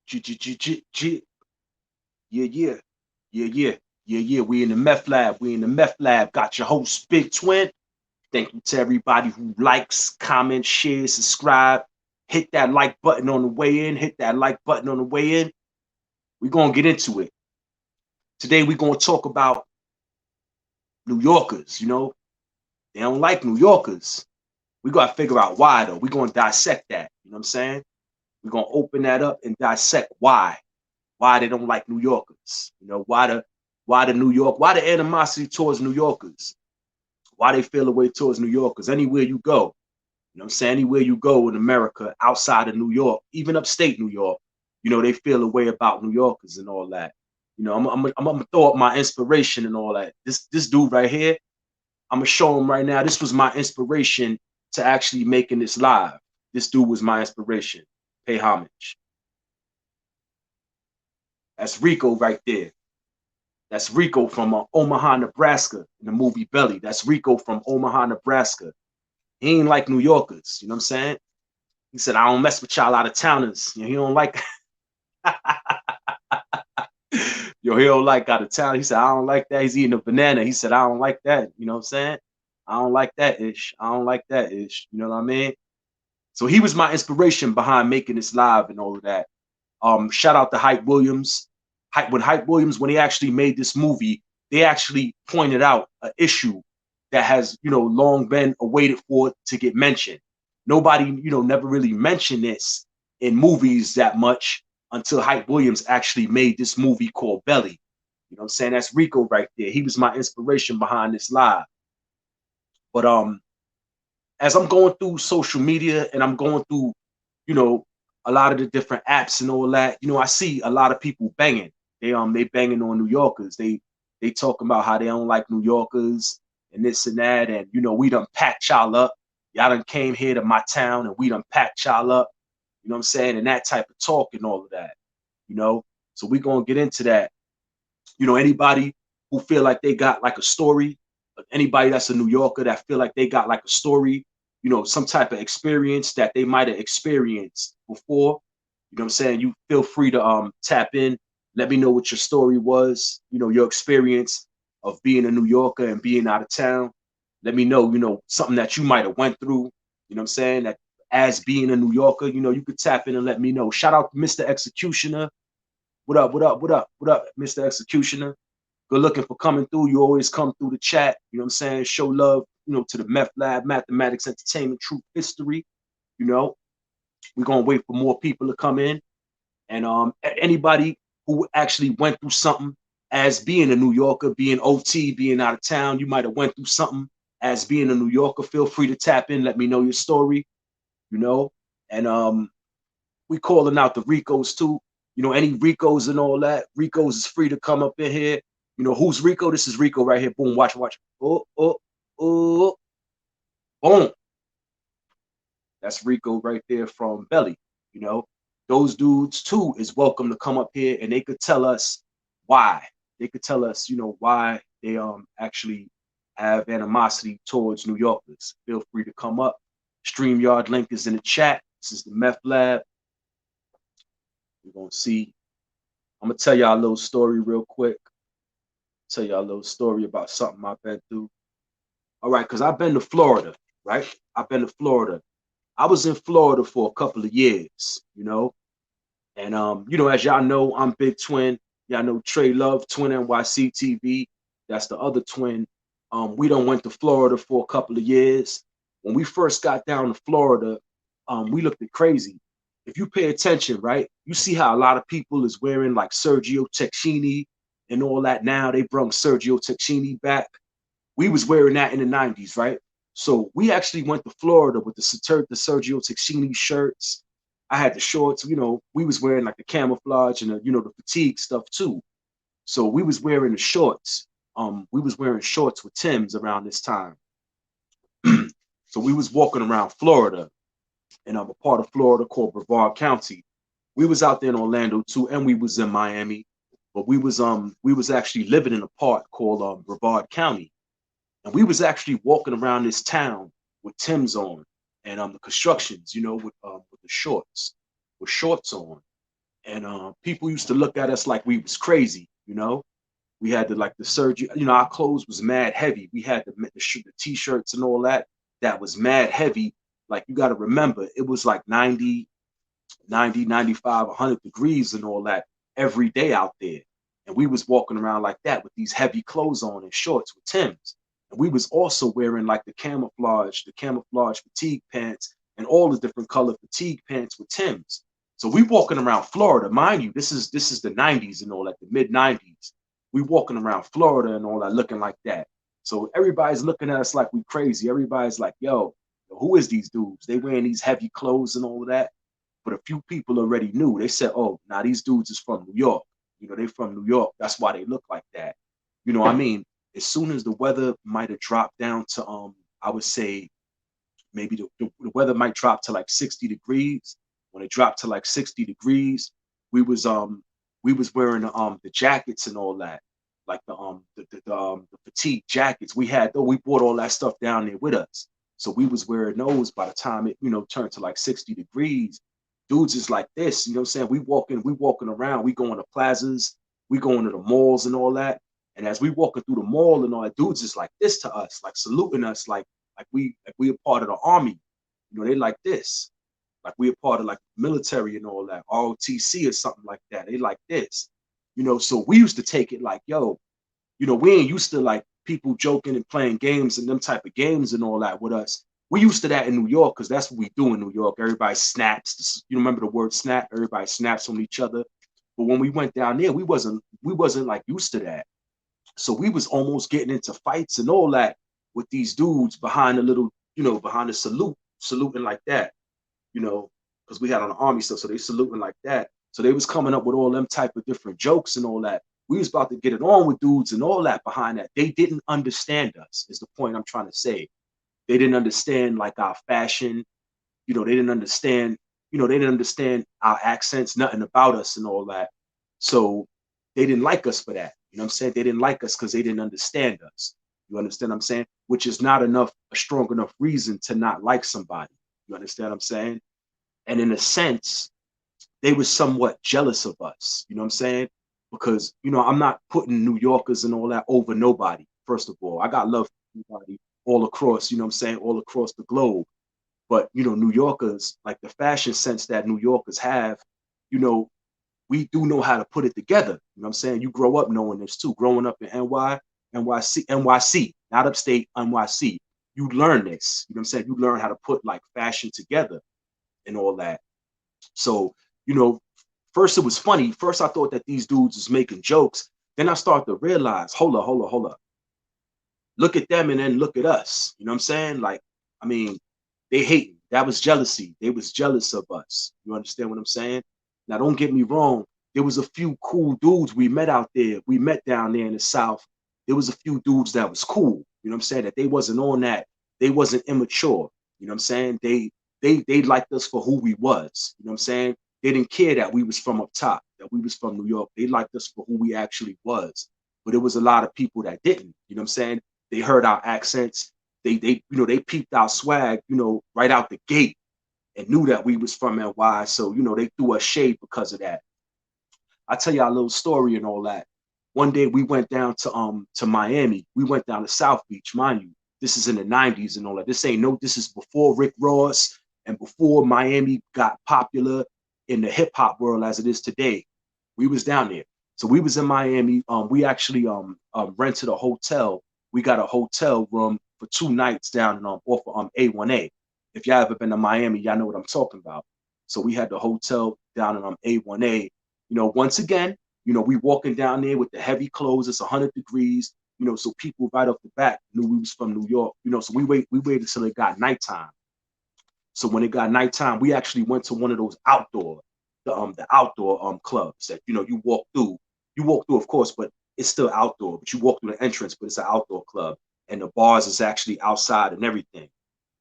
G. Yeah, yeah. Yeah, yeah. Yeah, yeah. We in the meth lab. We in the meth lab. Got your host, Big Twin. Thank you to everybody who likes, comments, shares, subscribe. Hit that like button on the way in. Hit that like button on the way in. We're going to get into it. Today, we're going to talk about New Yorkers. You know, they don't like New Yorkers. We got to figure out why, though. We're going to dissect that. You know what I'm saying? We're going to open that up and dissect why they don't like New Yorkers. You know, why the animosity towards New Yorkers, why they feel the way towards New Yorkers. Anywhere you go, you know what I'm saying? Anywhere you go in America, outside of New York, even upstate New York, you know, they feel a way about New Yorkers and all that. You know, I'm gonna throw up my inspiration and all that. This dude right here, I'm gonna show him right now. This was my inspiration to actually making this live. This dude was my inspiration. Pay homage. That's Rico right there. That's Rico from Omaha, Nebraska in the movie Belly. That's Rico from Omaha, Nebraska. He ain't like New Yorkers. You know what I'm saying? He said, I don't mess with y'all out of towners. You know, he don't like he don't like out of town. He said, I don't like that. He's eating a banana. He said, I don't like that. You know what I'm saying? I don't like that ish. I don't like that ish. You know what I mean? So he was my inspiration behind making this live and all of that. Shout out to Hype Williams. Hype Williams, when he actually made this movie, they actually pointed out an issue that has, you know, long been awaited for to get mentioned. Nobody, you know, never really mentioned this in movies that much until Hype Williams actually made this movie called Belly. You know what I'm saying? That's Rico right there. He was my inspiration behind this live. But as I'm going through social media and I'm going through, you know, a lot of the different apps and all that, you know, I see a lot of people banging. They banging on New Yorkers. They talking about how they don't like New Yorkers and this and that. And you know, we done packed y'all up. Y'all done came here to my town and we done packed y'all up. You know what I'm saying? And that type of talk and all of that. You know, so we gonna get into that. You know, anybody who feel like they got like a story, anybody that's a New Yorker that feel like they got like a story, you know, some type of experience that they might have experienced before, you know what I'm saying? You feel free to tap in, let me know what your story was, you know, your experience of being a New Yorker and being out of town. Let me know, you know, something that you might have went through, you know what I'm saying? That as being a New Yorker, you know, you could tap in and let me know. Shout out to Mr. Executioner. What up, what up, what up, what up, Mr. Executioner? Good looking for coming through. You always come through the chat. You know what I'm saying? Show love, you know, to the Meth Lab, Mathematics, Entertainment, Truth, History. You know, we're gonna wait for more people to come in. And anybody who actually went through something as being a New Yorker, being OT, being out of town, you might have went through something as being a New Yorker. Feel free to tap in. Let me know your story. You know, and we calling out the Ricos too. You know, any Ricos and all that. Ricos is free to come up in here. You know, who's Rico? This is Rico right here. Boom, watch, watch. Oh, oh, oh, boom. That's Rico right there from Belly. You know, those dudes too is welcome to come up here and they could tell us why. They could tell us, you know, why they actually have animosity towards New Yorkers. Feel free to come up. StreamYard link is in the chat. This is the Meth Lab. We're gonna see. I'm gonna tell y'all a little story real quick. Tell y'all a little story about something I've been through. All right, because I've been to Florida, right? I've been to Florida. I was in Florida for a couple of years, you know. And you know, as y'all know, I'm Big Twin. Y'all know Trey Love, Twin NYC TV. That's the other twin. We done went to Florida for a couple of years. When we first got down to Florida, we looked at crazy. If you pay attention, right, you see how a lot of people is wearing like Sergio Tacchini and all that now. They brought Sergio Tacchini back. We was wearing that in the 90s, right? So we actually went to Florida with the Sergio Tacchini shirts. I had the shorts, you know, we was wearing like the camouflage and the, you know, the fatigue stuff too. So we was wearing the shorts. We was wearing shorts with Tim's around this time. So we was walking around Florida, and I'm a part of Florida called Brevard County. We was out there in Orlando too, and we was in Miami, but we was actually living in a part called Brevard County. And we was actually walking around this town with Tim's on and the constructions, you know, with the shorts on. and people used to look at us like we was crazy, you know. We had the surgery, you know, our clothes was mad heavy. We had the t-shirts and all that was mad heavy. Like, you got to remember, it was like 90, 95, 100 degrees and all that every day out there. And we was walking around like that with these heavy clothes on and shorts with Timbs. And we was also wearing like the camouflage fatigue pants and all the different color fatigue pants with Timbs. So we walking around Florida, mind you, this is the 90s and all that, the mid 90s. We walking around Florida and all that looking like that. So everybody's looking at us like we crazy. Everybody's like, yo, who is these dudes? They wearing these heavy clothes and all of that. But a few people already knew. They said, oh, now these dudes is from New York. You know, they from New York. That's why they look like that. You know what I mean? As soon as the weather might have dropped down to, I would say maybe the weather might drop to like 60 degrees. When it dropped to like 60 degrees, we was wearing the jackets and all that, like the fatigue jackets. We bought all that stuff down there with us. So we was wearing those by the time it, you know, turned to like 60 degrees. Dudes is like this, you know what I'm saying? We walking around, we going to plazas, we going to the malls and all that. And as we walking through the mall and all that, dudes is like this to us, like saluting us, like we a part of the army. You know, they like this. Like we a part of like military and all that, ROTC or something like that. They like this. You know, so we used to take it like, yo, you know, we ain't used to like people joking and playing games and them type of games and all that with us. We used to that in New York because that's what we do in New York. Everybody snaps. You remember the word snap? Everybody snaps on each other. But when we went down there, we wasn't like used to that. So we was almost getting into fights and all that with these dudes behind the little, you know, behind the saluting like that, you know, because we had on the army stuff, so they saluting like that. So they was coming up with all them type of different jokes and all that. We was about to get it on with dudes and all that behind that. They didn't understand us, is the point I'm trying to say. They didn't understand like our fashion, you know, they didn't understand our accents, nothing about us and all that. So they didn't like us for that. You know what I'm saying? They didn't like us because they didn't understand us. You understand what I'm saying? Which is not a strong enough reason to not like somebody. You understand what I'm saying? And in a sense, they were somewhat jealous of us. You know what I'm saying? Because, you know, I'm not putting New Yorkers and all that over nobody, first of all. I got love for everybody all across, you know what I'm saying, all across the globe. But, you know, New Yorkers, like the fashion sense that New Yorkers have, you know, we do know how to put it together. You know what I'm saying? You grow up knowing this too. Growing up in NYC, not upstate, NYC. You learn this. You know what I'm saying? You learn how to put like fashion together and all that. So, you know, first it was funny. First I thought that these dudes was making jokes. Then I started to realize, hold up. Look at them and then look at us. You know what I'm saying? Like, I mean, they hating. That was jealousy. They was jealous of us. You understand what I'm saying? Now, don't get me wrong. There was a few cool dudes we met out there. We met down there in the South. There was a few dudes that was cool. You know what I'm saying? That they wasn't on that. They wasn't immature. You know what I'm saying? They liked us for who we was. You know what I'm saying? They didn't care that we was from up top, that we was from New York. They liked us for who we actually was. But it was a lot of people that didn't. You know what I'm saying? They heard our accents. They peeped our swag, you know, right out the gate and knew that we was from NY. So, you know, they threw us shade because of that. I tell y'all a little story and all that. One day we went down to Miami. We went down to South Beach, mind you. This is in the 90s and all that. This is before Rick Ross and before Miami got popular in the hip hop world as it is today. We was down there. So we was in Miami. We actually rented a hotel. We got a hotel room for 2 nights down off of A1A. If y'all ever been to Miami, y'all know what I'm talking about. So we had the hotel down in A1A. You know, once again, you know, we walking down there with the heavy clothes. It's 100 degrees. You know, so people right off the bat knew we was from New York. You know, so we waited until it got nighttime. So when it got nighttime, we actually went to one of those the outdoor clubs that, you know, you walk through. You walk through, of course, but it's still outdoor. But you walk through the entrance, but it's an outdoor club, and the bars is actually outside and everything.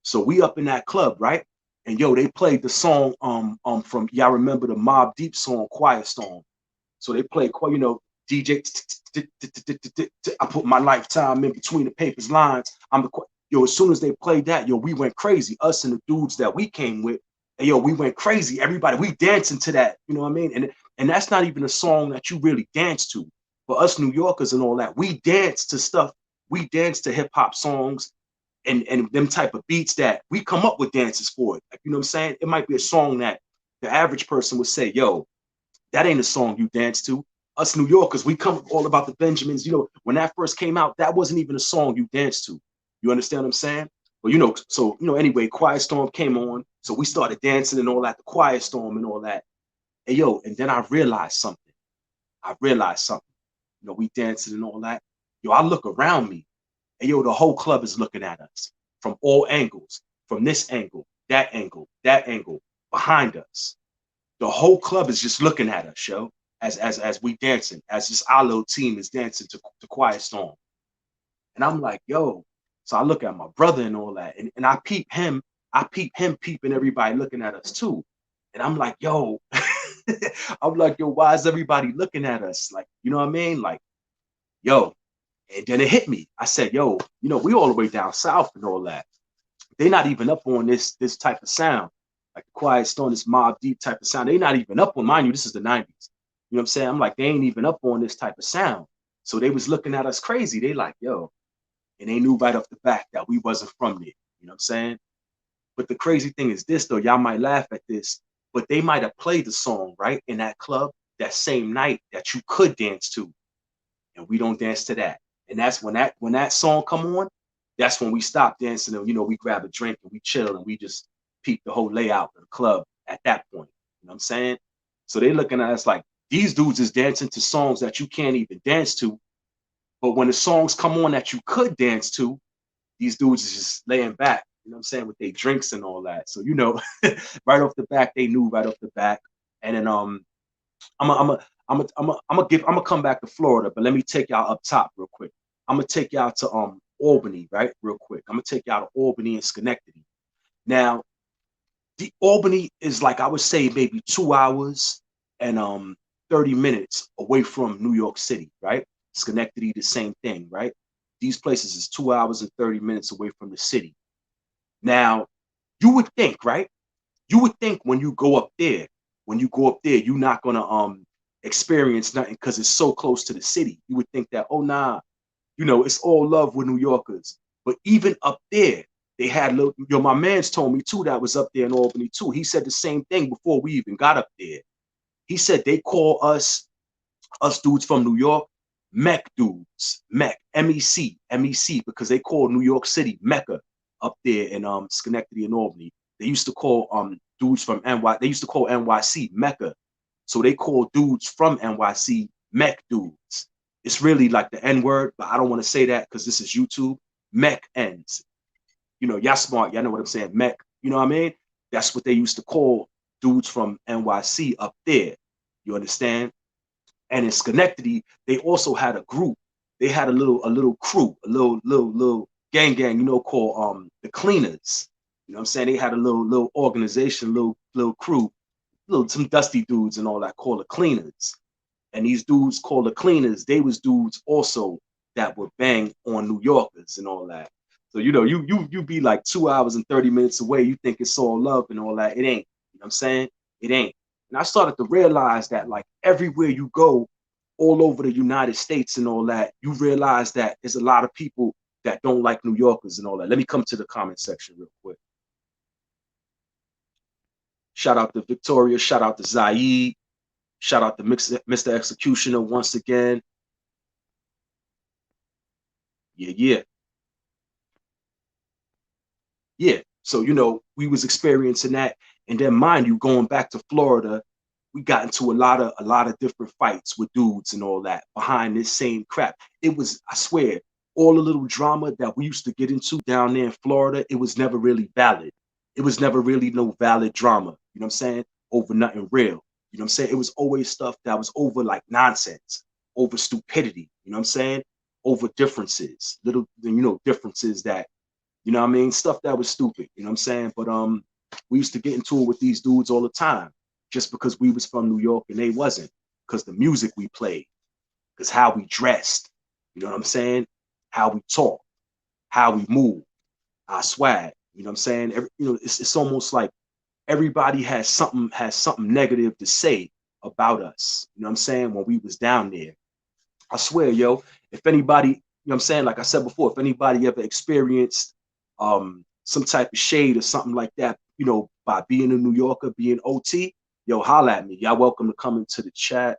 So we up in that club, right? And yo, they played the song from, y'all remember the Mobb Deep song Quiet Storm. So they played, you know, DJ. I put my lifetime in between the papers lines. I'm the yo. As soon as they played that, yo, we went crazy. Us and the dudes that we came with, and yo, we went crazy. Everybody, we dancing to that. You know what I mean? And And that's not even a song that you really dance to. For us New Yorkers and all that, we dance to stuff. We dance to hip hop songs and them type of beats that we come up with dances for it. Like, you know what I'm saying? It might be a song that the average person would say, yo, that ain't a song you dance to. Us New Yorkers, we come all about the Benjamins. You know, when that first came out, that wasn't even a song you danced to. You understand what I'm saying? Well, you know, so you know, anyway, Quiet Storm came on, so we started dancing and all that, the Quiet Storm and all that. And yo, and then I realized something. I realized something. You know, we dancing and all that. Yo, I look around me, and yo, the whole club is looking at us from all angles, from this angle, that angle, behind us. The whole club is just looking at us, yo, as we dancing, as this our little team is dancing to Quiet Storm. And I'm like, yo. So I look at my brother and all that, and I peep him peeping everybody looking at us too. And I'm like, yo, I'm like, yo, why is everybody looking at us? Like, you know what I mean? Like, yo. And then it hit me. I said, yo, you know, we all the way down south and all that. They're not even up on this type of sound, like the Quiet Storm, this Mob Deep type of sound. They're not even up on, mind you, this is the 90s. You know what I'm saying? I'm like, they ain't even up on this type of sound. So they was looking at us crazy. They like, yo, and they knew right off the bat that we wasn't from there. You know what I'm saying? But the crazy thing is this, though, y'all might laugh at this, but they might have played the song, right, in that club that same night that you could dance to, and we don't dance to that. And that's when that song come on, that's when we stop dancing and you know we grab a drink and we chill and we just peep the whole layout of the club at that point. You know what I'm saying? So they looking at us like these dudes is dancing to songs that you can't even dance to. But when the songs come on that you could dance to, these dudes is just laying back, you know what I'm saying, with their drinks and all that. So, you know, right off the back, they knew right off the back. And then I'm a, I'm a, I'm gonna come back to Florida, but let me take y'all up top real quick. I'm gonna take y'all to Albany, right? Real quick. I'm gonna take y'all to Albany and Schenectady. Now, the Albany is like I would say maybe 2 hours and 30 minutes away from New York City, right? Schenectady, the same thing, right? These places is 2 hours and 30 minutes away from the city. Now, you would think, right? You would think when you go up there, you're not gonna experience nothing because it's so close to the city. You would think that, oh nah, you know, it's all love with New Yorkers. But even up there, they had little, yo, my man's told me too that was up there in Albany too. He said the same thing before we even got up there. He said they call us dudes from New York, Mech dudes, Mech, M-E-C, M-E-C, because they call New York City Mecca up there in Schenectady and Albany. They used to call dudes from NY, they used to call NYC Mecca. So they call dudes from NYC Mech dudes. It's really like the N word, but I don't want to say that because this is YouTube. Mech ends. You know, y'all smart, y'all know what I'm saying. Mech, you know what I mean? That's what they used to call dudes from NYC up there. You understand? And in Schenectady, they also had a group. They had a little crew, a little gang, you know, called the Cleaners. You know what I'm saying? They had a little organization, little crew, little some dusty dudes and all that called the Cleaners. And these dudes called the Cleaners, they was dudes also that would bang on New Yorkers and all that. So you know, you be like 2 hours and 30 minutes away. You think it's all love and all that. It ain't. You know what I'm saying? It ain't. And I started to realize that like everywhere you go, all over the United States and all that, you realize that there's a lot of people that don't like New Yorkers and all that. Let me come to the comment section real quick. Shout out to Victoria. Shout out to Zaid. Shout out to Mr. Executioner once again. Yeah, yeah. Yeah. So, you know, we was experiencing that. And then mind you, going back to Florida, we got into a lot of different fights with dudes and all that behind this same crap. It was, I swear, all the little drama that we used to get into down there in Florida, it was never really valid. It was never really no valid drama, you know what I'm saying? Over nothing real. You know what I'm saying? It was always stuff that was over like nonsense, over stupidity, you know what I'm saying? Over differences, little, you know, differences that you know what I mean? Stuff that was stupid, you know what I'm saying? But we used to get into it with these dudes all the time just because we was from New York and they wasn't. Because the music we played, because how we dressed, you know what I'm saying? How we talk, how we move, our swag, you know what I'm saying? You know, it's almost like everybody has something negative to say about us. You know what I'm saying? When we was down there. I swear, yo, if anybody, you know what I'm saying, like I said before, if anybody ever experienced some type of shade or something like that, you know, by being a New Yorker, being OT, yo, holla at me. Y'all welcome to come into the chat.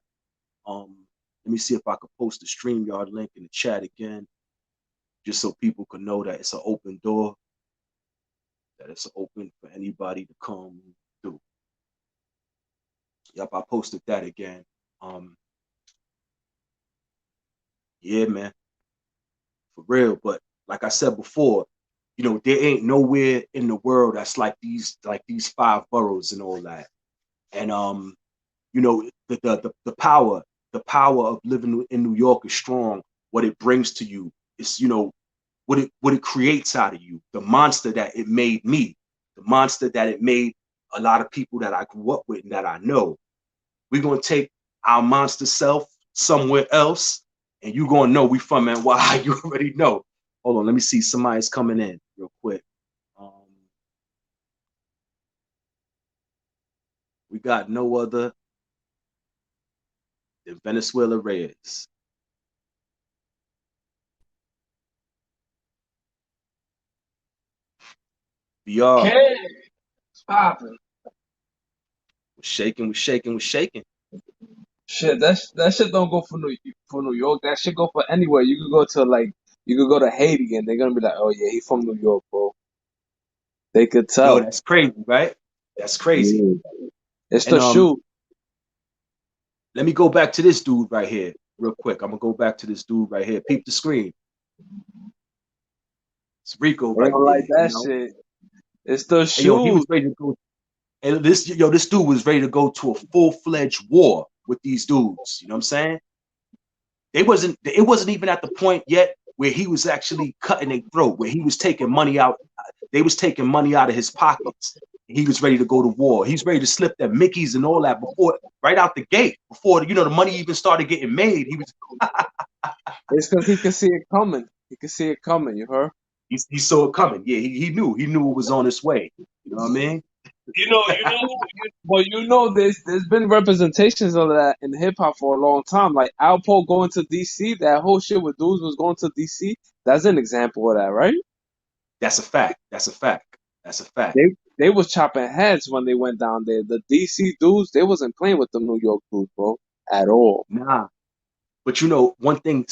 Let me see if I could post the StreamYard link in the chat again, just so people can know that it's an open door, that it's open for anybody to come through. Yep, I posted that again. Yeah, man, for real. But like I said before, you know, there ain't nowhere in the world that's like these 5 boroughs and all that. And you know, the power of living in New York is strong. What it brings to you is, you know, what it creates out of you. The monster that it made me, the monster that it made a lot of people that I grew up with and that I know. We're gonna take our monster self somewhere else, and you're gonna know we from NY. You already know. Hold on, let me see. Somebody's coming in real quick. We got no other than Venezuela Reyes. VR. Okay. It's popping. We're shaking, we're shaking, we're shaking. Shit, that shit don't go for New York. That shit go for anywhere. You could go to you could go to Haiti and they're gonna be like, oh yeah, he from New York, bro. They could Yo, tell. that's crazy, right? That's crazy. Yeah. It's And the shoe. let me go back to this dude right here, real quick. I'm gonna go back to this dude right here. Peep the screen. It's Rico They right don't like there, you that know. shit. It's the And yo, he shoes. was ready to go. And this dude was ready to go to a full-fledged war with these dudes. You know what I'm saying? It wasn't even at the point yet where he was actually cutting their throat, where he was taking money out. They was taking money out of his pockets. He was ready to go to war. He's ready to slip their Mickeys and all that before, right out the gate, before you know the money even started getting made. He was It's because he could see it coming. He could see it coming. You heard? he saw it coming. Yeah, he knew it was on its way. You know what I mean? Well, there's been representations of that in hip hop for a long time. Like Alpo going to DC, that whole shit with dudes was going to DC. That's an example of that, right? That's a fact. That's a fact. That's a fact. They was chopping heads when they went down there. The DC dudes, they wasn't playing with the New York dudes, bro, at all. Nah, but you know, one thing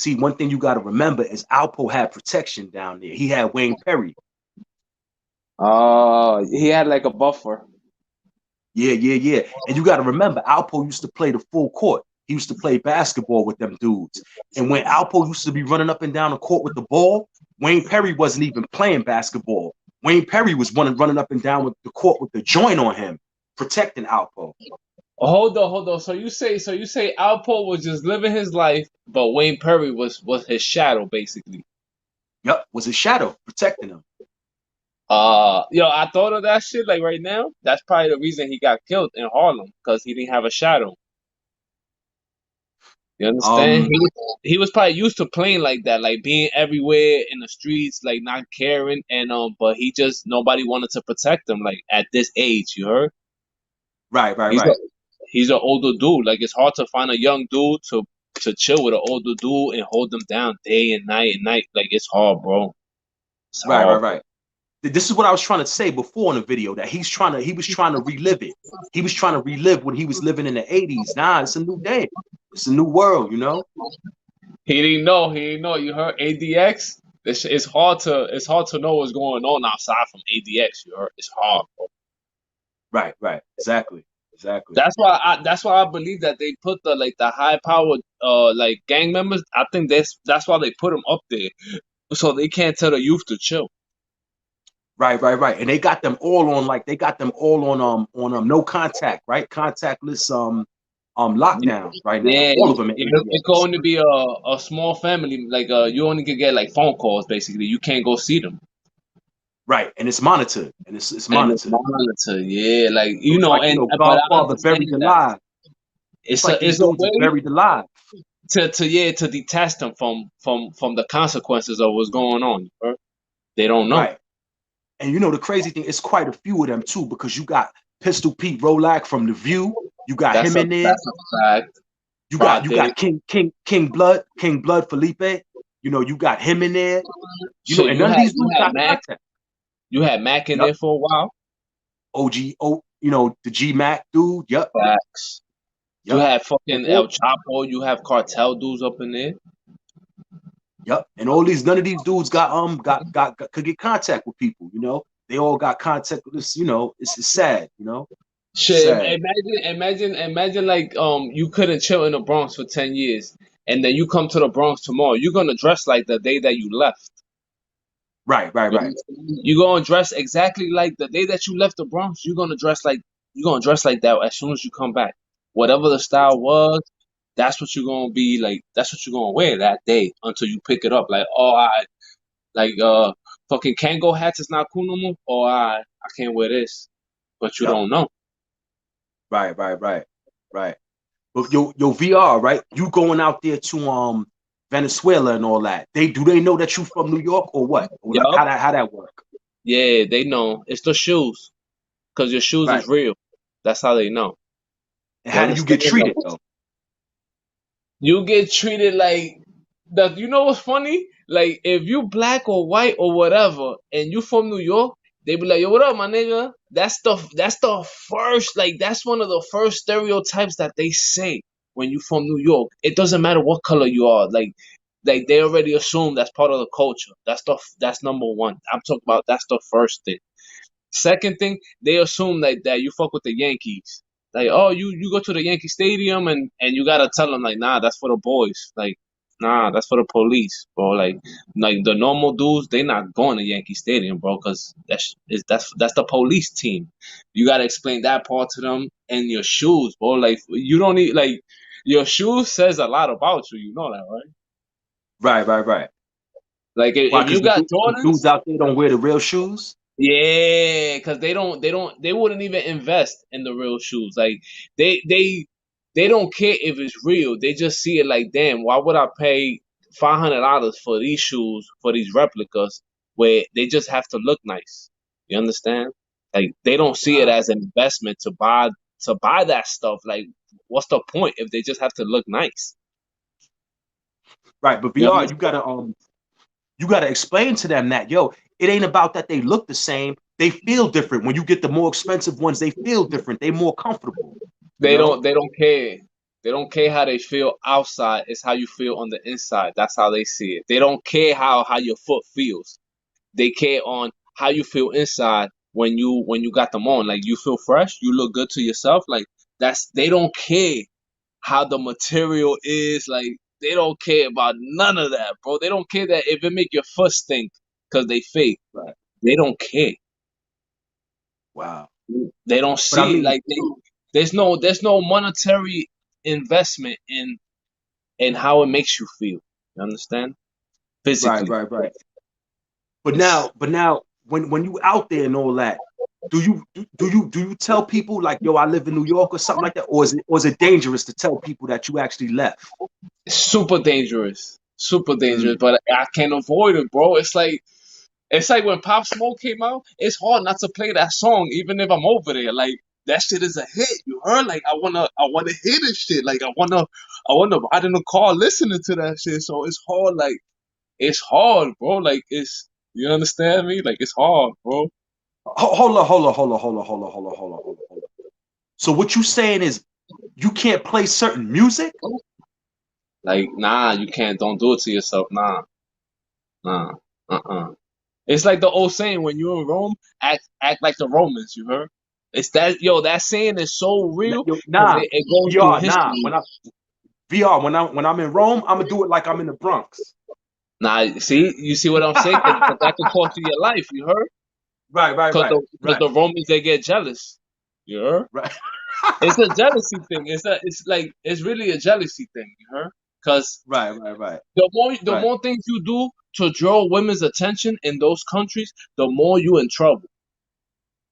you got to remember is Alpo had protection down there. He had Wayne Perry. He had like a buffer. Yeah, yeah, yeah. And you got to remember, Alpo used to play the full court. He used to play basketball with them dudes. And when Alpo used to be running up and down the court with the ball, Wayne Perry wasn't even playing basketball. Wayne Perry was running up and down with the court with the joint on him, protecting Alpo. Hold on. So you say Alpo was just living his life, but Wayne Perry was his shadow, basically. Yep, was his shadow protecting him. Yo, I thought of that shit like right now. That's probably the reason he got killed in Harlem because he didn't have a shadow. You understand? Um, He was probably used to playing like that, like being everywhere in the streets, like not caring, and but he just nobody wanted to protect him. Like at this age, you heard? right, right, He's a right. he's an older dude. Like it's hard to find a young dude to chill with an older dude and hold them down day and night and night. Like it's hard, bro. It's Right, right, hard, bro. right. This is what I was trying to say before in the video, that he was trying to relive it. He was trying to relive when he was living in the 80s. Nah, it's a new day. It's a new world, you know? He didn't know. He didn't know. You heard ADX? It's hard to know what's going on outside from ADX. You heard? It's hard, bro. Right, right. Exactly. Exactly. That's why I believe that they put the high powered like gang members. I think that's why they put them up there so they can't tell the youth to chill. Right, right, right. And they got them all on no contact, right? Contactless lockdown right now. Yeah, All of them in it could ADX. only be a small family. Like you only could get like phone calls. Basically, you can't go see them. Right. And it's monitored. And it's And it's monitored. monitored. Yeah, like So it's like, you and know, but I Godfather buried understand that alive. It's it's like a these it's a dudes is way buried alive. to detach them from the consequences of what's going on. Bro. They don't know. Right. And you know the crazy thing, it's quite a few of them too, because you got Pistol Pete Rolak from The View. You got That's him a in there. that's a fact. You got Rod you Day. got King Blood Felipe. You know, you got him in there. You know, Shit, and none of these dudes got Mac. contact. You had Mac in Yup. there for a while. OG, you know, the G Mac dude. Yup. Facts. You Yup. had And fucking El all Chapo. You have cartel dudes up in there. Yup. And all these none of these dudes got could get contact with people, you know. They all got contact with this, you know. It's sad, you know. Shit, Sad. imagine like you couldn't chill in the Bronx for 10 years, and then you come to the Bronx tomorrow. You're gonna dress like the day that you left. Right, right, You right. understand? You're gonna dress exactly like the day that you left the Bronx. You're gonna dress like that as soon as you come back. Whatever the style was, that's what you're gonna be like. That's what you're gonna wear that day until you pick it up. Like, oh, I like fucking Kango hats is not cool no more. Oh, I can't wear this, but you Yup. don't know. Right, right, right. Right. But your VR, right? You going out there to Venezuela and all that. They know that you from New York or what? Or like, Yup. how that work? Yeah, they know. It's the shoes, cause your shoes Right. is real. That's how they know. And You how do you get understand? Like, treated though? you get treated like that. You know what's funny? Like if you black or white or whatever, and you from New York, they be like, "Yo, what up, my nigga?" That's the first like that's one of the first stereotypes that they say when you from New York. It doesn't matter what color you are. Like they already assume that's part of the culture. That's number one. I'm talking about that's the first thing. Second thing, they assume that you fuck with the Yankees. Like, oh, you go to the Yankee Stadium and you gotta tell them like, nah, that's for the boys. Like, nah, that's for the police, bro. Like the normal dudes, they not going to Yankee Stadium, bro, because that's the police team. You gotta explain that part to them and your shoes, bro. Like, you don't need like your shoes says a lot about you. You know that, right? Right, right, right. Like Why? if Because you got the dudes Jordans. out there don't wear the real shoes. Yeah, because they wouldn't even invest in the real shoes. Like they they they don't care if it's real. They just see it like, damn, why would I pay $500 for these shoes for these replicas where they just have to look nice? You understand? Like they don't see it Wow. as an investment to buy that stuff. Like, what's the point if they just have to look nice? Right. But You VR, understand? you gotta explain to them that yo, it ain't about that they look the same. They feel different. When you get the more expensive ones, they feel different. They more comfortable. You know. They don't care. They don't care how they feel outside. It's how you feel on the inside. That's how they see it. They don't care how your foot feels. They care on how you feel inside when you got them on. Like you feel fresh, you look good to yourself. Like that's they don't care how the material is. Like they don't care about none of that, bro. They don't care that if it make your foot stink because they fake. Right. They don't care. Wow. They don't But I see it. mean, There's no monetary investment in how it makes you feel. You understand? right, Physically. right, right. It's But now, when you out there and all that, do you tell people like, yo, I live in New York or something like that, or is it dangerous to tell people that you actually left? super dangerous. Super dangerous. Mm. But I can't avoid it, bro. It's like when Pop Smoke came out, it's hard not to play that song even if I'm over there. Like that shit is a hit. You heard? Like I wanna hear this shit. Like I wanna ride in the car listening to that shit. So it's hard, like it's hard, bro. Like it's you understand me? Like it's hard, bro. Hold on, hold on, hold on, hold on, hold on, hold on, hold on, hold on, hold on. So what you saying is you can't play certain music? Like, nah, you can't. Don't do it to yourself. Nah, nah, It's like the old saying: when you're in Rome, act like the Romans. You heard? It's that yo. That saying is so real Yo, because nah, it goes through VR, nah. history. VR, when I'm in Rome, I'm gonna do it like I'm in the Bronx. Now, see, you see what I'm saying? Because that could cost you your life. You heard? Right, right, Because right, because right, the Romans they get jealous. You heard? right. It's a jealousy thing. It's really a jealousy thing. You heard? Because Right, right, right, the right. more things you do to draw women's attention in those countries, the more you in trouble.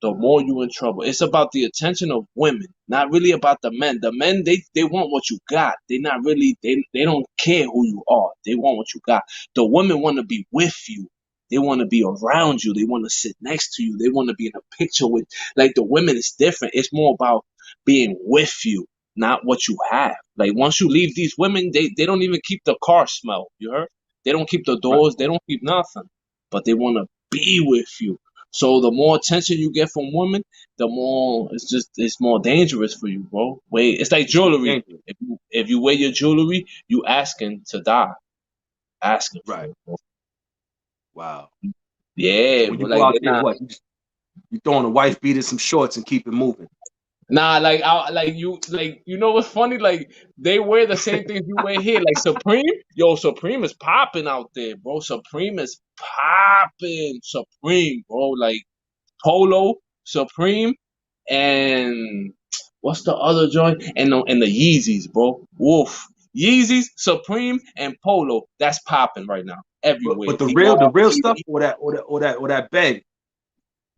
The more you in trouble. It's about the attention of women, not really about the men. The men they want what you got. They not really they don't care who you are. They want what you got. The women want to be with you. They want to be around you. They want to sit next to you. They want to be in a picture with like the women is different. It's more about being with you, not what you have. Like once you leave these women, they don't even keep the car smell. You heard? They don't keep the Right. doors. They don't keep nothing. But they want to be with you. So the more attention you get from women, the more it's more dangerous for you, bro. Wait, it's like It's more jewelry. dangerous. If you wear your jewelry, you asking to die, asking Right. for it, bro. Wow. So Yeah, when you but go like out they're there, not. what you throwing a wife beater, some shorts, and keep it moving. Nah, like you know what's funny? Like they wear the same things you wear here. Like Supreme, yo, Supreme is popping out there, bro. Supreme is popping, Supreme, bro. Like Polo, Supreme, and what's the other joint? And the Yeezys, bro. Woof, Yeezys, Supreme, and Polo. That's popping right now everywhere. But the Dior, real stuff, baby. or that beg.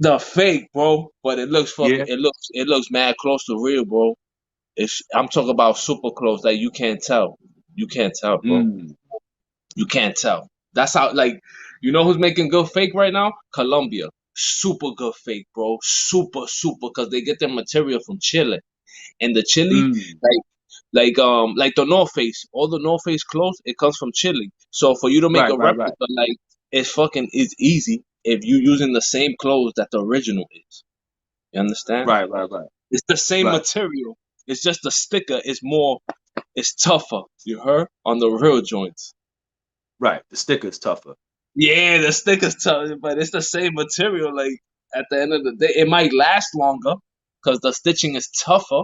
The fake, bro. But it looks fucking. Yeah. It looks mad close to real, bro. I'm talking about super close. Like you can't tell. You can't tell, bro. Mm. You can't tell. That's how. Like, you know who's making good fake right now? Colombia. Super good fake, bro. Super, super, because they get their material from Chile, and the Chile, Mm. like, like the North Face. All the North Face clothes, it comes from Chile. So for you to make Right. a Right. Right. replica, like, it's easy if you using the same clothes that the original is. You understand? Right. Right. Right. It's the same Right. material. It's just the sticker is more. It's tougher. You heard on the real joints. Right. The sticker's tougher. Yeah, the sticker's tough, but it's the same material. Like at the end of the day, it might last longer because the stitching is tougher,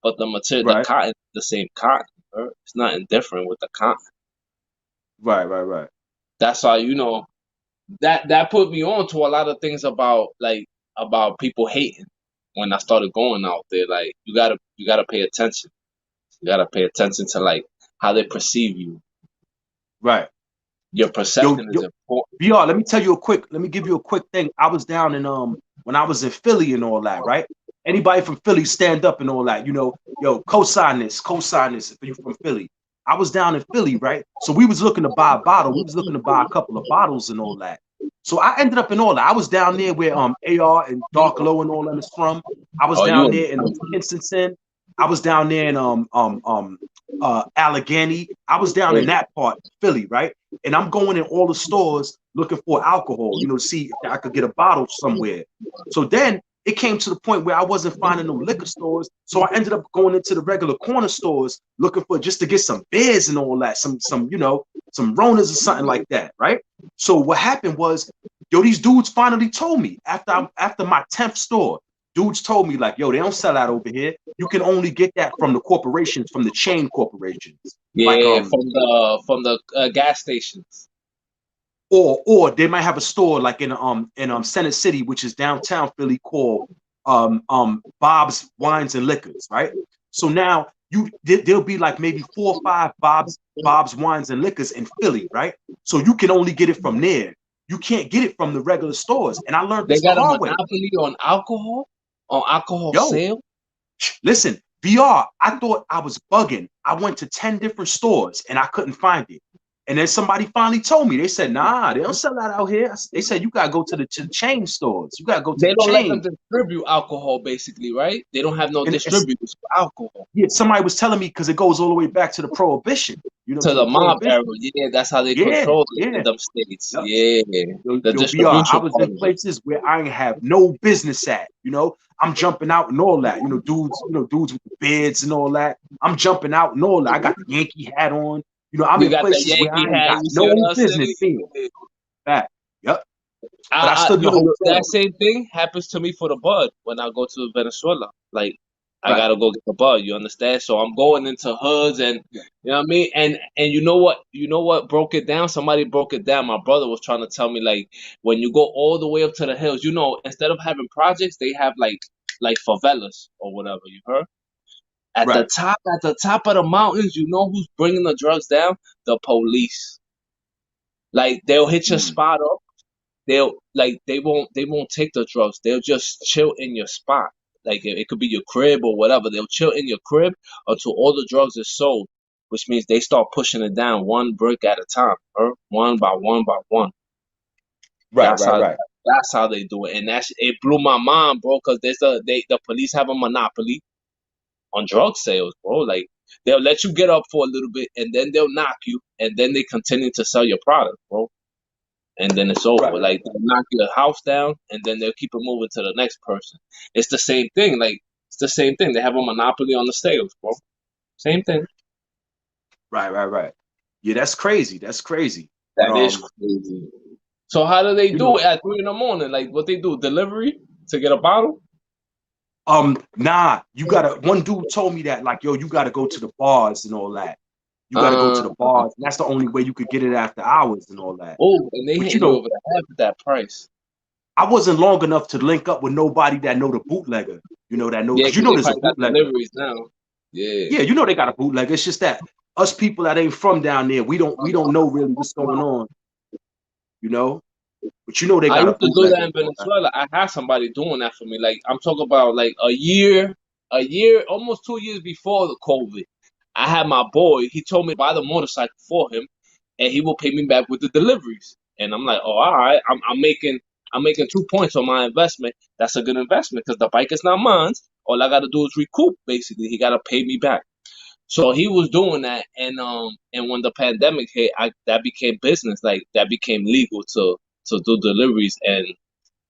but the material, the Right. cotton, is the same cotton. You heard? It's nothing different with the cotton. Right. Right. Right. That's why that put me on to a lot of things about people hating when I started going out there. Like you gotta pay attention. You gotta pay attention to like how they perceive you. Right. Your Yo, perception is yo, important. VR, let me give you a quick thing. I was down in when I was in Philly and all that, right? Anybody from Philly stand up and all that, yo, co-sign this if you from Philly. I was down in Philly, right? So we was looking to buy a bottle. We was looking to buy a couple of bottles and all that. So I ended up in all that. I was down there where AR and Dark Low and all them is from. I was Oh, you down in? there in Kensington. I was down there in Allegheny. I was down in that part, Philly, right? And I'm going in all the stores looking for alcohol, to see if I could get a bottle somewhere. So then it came to the point where I wasn't finding no liquor stores. So I ended up going into the regular corner stores looking for just to get some beers and all that, some Ronas or something like that, right? So what happened was, yo, these dudes finally told me after my 10th store, dudes told me like, yo, they don't sell out over here. You can only get that from the corporations, from the chain corporations. Like Yeah, from the gas stations. or they might have a store like in Center City, which is downtown Philly, called Bob's Wines and Liquors, right? So now there'll be like maybe 4 or 5 Bob's Wines and Liquors in Philly, right? So you can only get it from there. You can't get it from the regular stores. And I learned They this the got a hard way. monopoly on alcohol Yo, sale. listen, VR, I thought I was bugging. I went to 10 different stores and I couldn't find it. And then somebody finally told me, they said, nah, they don't sell that out here. They said, you got to go to the chain stores. You got to go to They the don't let them chain. distribute alcohol, basically, right? They don't have no And it's, distributors for alcohol yeah, somebody was telling me because it goes all the way back to the prohibition, to to the the mob era. prohibition. Yeah, that's how they Yeah, control it in yeah. them states. Yep. Yeah, the Yo, VR, I distribution was part in of it. places where I ain't have no business at. I'm jumping out and all that. Dudes with the beards and all that. I'm jumping out and all that. I got the Yankee hat on. I'm You in got the places where Yankee I ain't hat. got You see no what I'm business saying? being. Yeah. Back. Yep. But I stood in the That hotel. same thing happens to me for the bud when I go to Venezuela. Like, I Right. gotta go get the bud. You understand? So I'm going into hoods, and Yeah. you know what I mean. And you know what? You know what broke it down? Somebody broke it down. My brother was trying to tell me like when you go all the way up to the hills, instead of having projects, they have like favelas or whatever. You heard? Right. At the top of the mountains, you know who's bringing the drugs down? The police. Like they'll hit your Mm. spot up. They won't take the drugs. They'll just chill in your spot. Like it could be your crib or whatever. They'll chill in your crib until all the drugs is sold, which means they start pushing it down one brick at a time, one by one by one. Right. That's Right. how Right. that's how they do it, and it blew my mind, bro. Because the police have a monopoly. on drug sales, bro. Like they'll let you get up for a little bit, and then they'll knock you, and then they continue to sell your product, bro. And then it's over. Right. Like they'll knock your house down, and then they'll keep it moving to the next person. It's the same thing. Like it's the same thing. They have a monopoly on the sales, bro. Same thing. Right. Yeah, that's crazy. That's crazy. But That is crazy. So how do they you do know, it at 3 in the morning? Like what they do? Delivery to get a bottle? nah, you gotta. One dude told me that, like, yo, you gotta go to the bars and all that. You gotta go to Uh the bars. And that's the only way you could get it after hours and all that. oh, and they But you hitting you know, over the head with that price. I wasn't long enough to link up with nobody that know the bootlegger. You know that know Yeah, because you because know they there's a probably got bootlegger. deliveries now. Yeah. Yeah, you know they got a bootlegger. It's just that us people that ain't from down there, we don't know really what's going on. You know, but you know they I got a used to do bootlegger that and in all that. Venezuela. I had somebody doing that for me. Like I'm talking about like almost 2 years before the COVID. I had my boy. He told me to buy the motorcycle for him, and he will pay me back with the deliveries. And I'm like, oh, all right. I'm making 2 points on my investment. That's a good investment because the bike is not mine. All I got to do is recoup. Basically, he got to pay me back. So he was doing that, and when the pandemic hit, that became business. Like that became legal to do deliveries,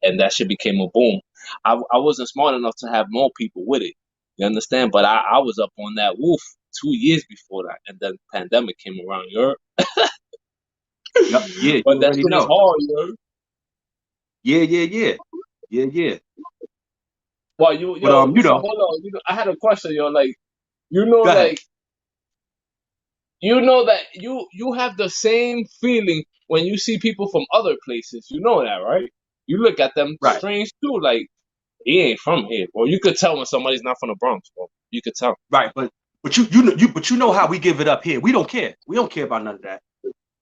and that shit became a boom. I wasn't smart enough to have more people with it. You understand? But I was up on that woof 2 years before that, and then pandemic came around. You Yep. Yeah, But you that already shit is know. hard. You Yeah. Well, But you so know, hold on. I had a question, yo. Like, you know, go ahead. like that you have the same feeling when you see people from other places. You know that, right? You look at them Right. strange too. Like he ain't from here, bro. You could tell when somebody's not from the Bronx, bro. You could tell. Right. But you know how we give it up here. We don't care. We don't care about none of that.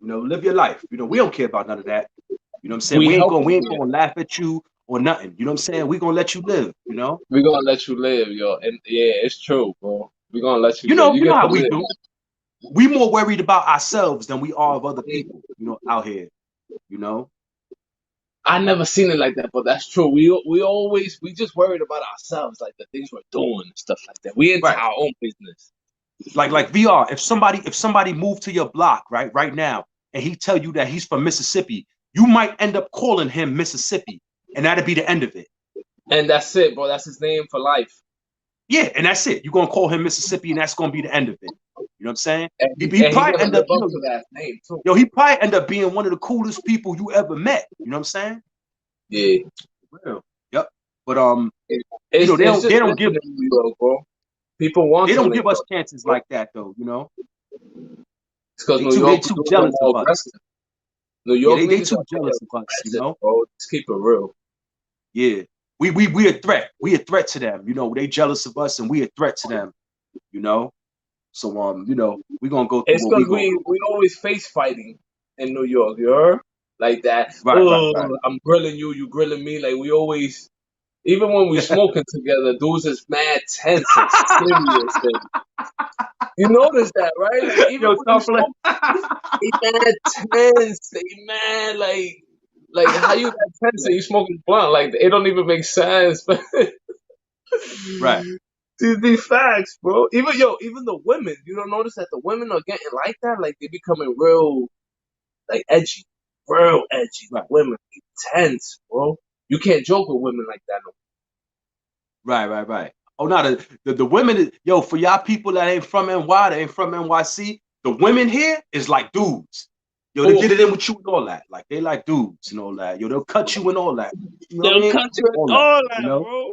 You know, live your life. You know, we don't care about none of that. You know what I'm saying? We We ain't help going we you ain't here. gonna laugh at you or nothing. You know what I'm saying? We gonna let you live, you know? We gonna let you live, yo. And yeah, it's true, bro. We gonna let you live. You You know get to how we live. do. We more worried about ourselves than we are of other people, you know, out here, you know? I never seen it like that, but that's true. We just worried about ourselves, like the things we're doing and stuff like that. We into Right. our own business. Like VR, if somebody moved to your block, right now, and he tell you that he's from Mississippi, you might end up calling him Mississippi, and that'd be the end of it. And that's it, bro. That's his name for life. Yeah, and that's it. You're gonna call him Mississippi, and that's gonna be the end of it. You know what I'm saying? And He he probably gonna end up, live up to that name too. he probably end up being one of the coolest people you ever met. You know what I'm saying? Yeah. Real. Yep. But they It's don't just they don't give different in New York, bro. People want they to don't link give us up. chances like that though. You know, It's because they New too York too dudes are jealous of more us. aggressive. New Yeah, York they niggas too are more jealous of us. You aggressive, know. bro. Let's keep it real. Yeah, we a threat. We a threat to them. You know, they jealous of us, and we a threat to them. You know. So we gonna go through It's what we because gonna go we through. always face fighting in New York, you heard? Like that. Oh, Right. I'm grilling you, you grilling me. Like we always, even when we smoking together, dudes is mad tense and serious. And you notice that, right? Like even Yo, when you stop playing. smoke, they mad tense. They mad like how you that tense and you smoking blunt? Like it don't even make sense. Right. These facts, bro. Even the women. You don't notice that the women are getting like that. Like they becoming real, like edgy, real edgy. The Right. women intense, bro. You can't joke with women like that no. Right. Oh, no, the women, yo, for y'all people that ain't from NY, that ain't from NYC, the women here is like dudes. Yo, they Oh, get it in with you and all that. Like they like dudes and all that. Yo, they'll cut you and all that. You know what I they'll mean? cut you and All that. all You that, know? bro.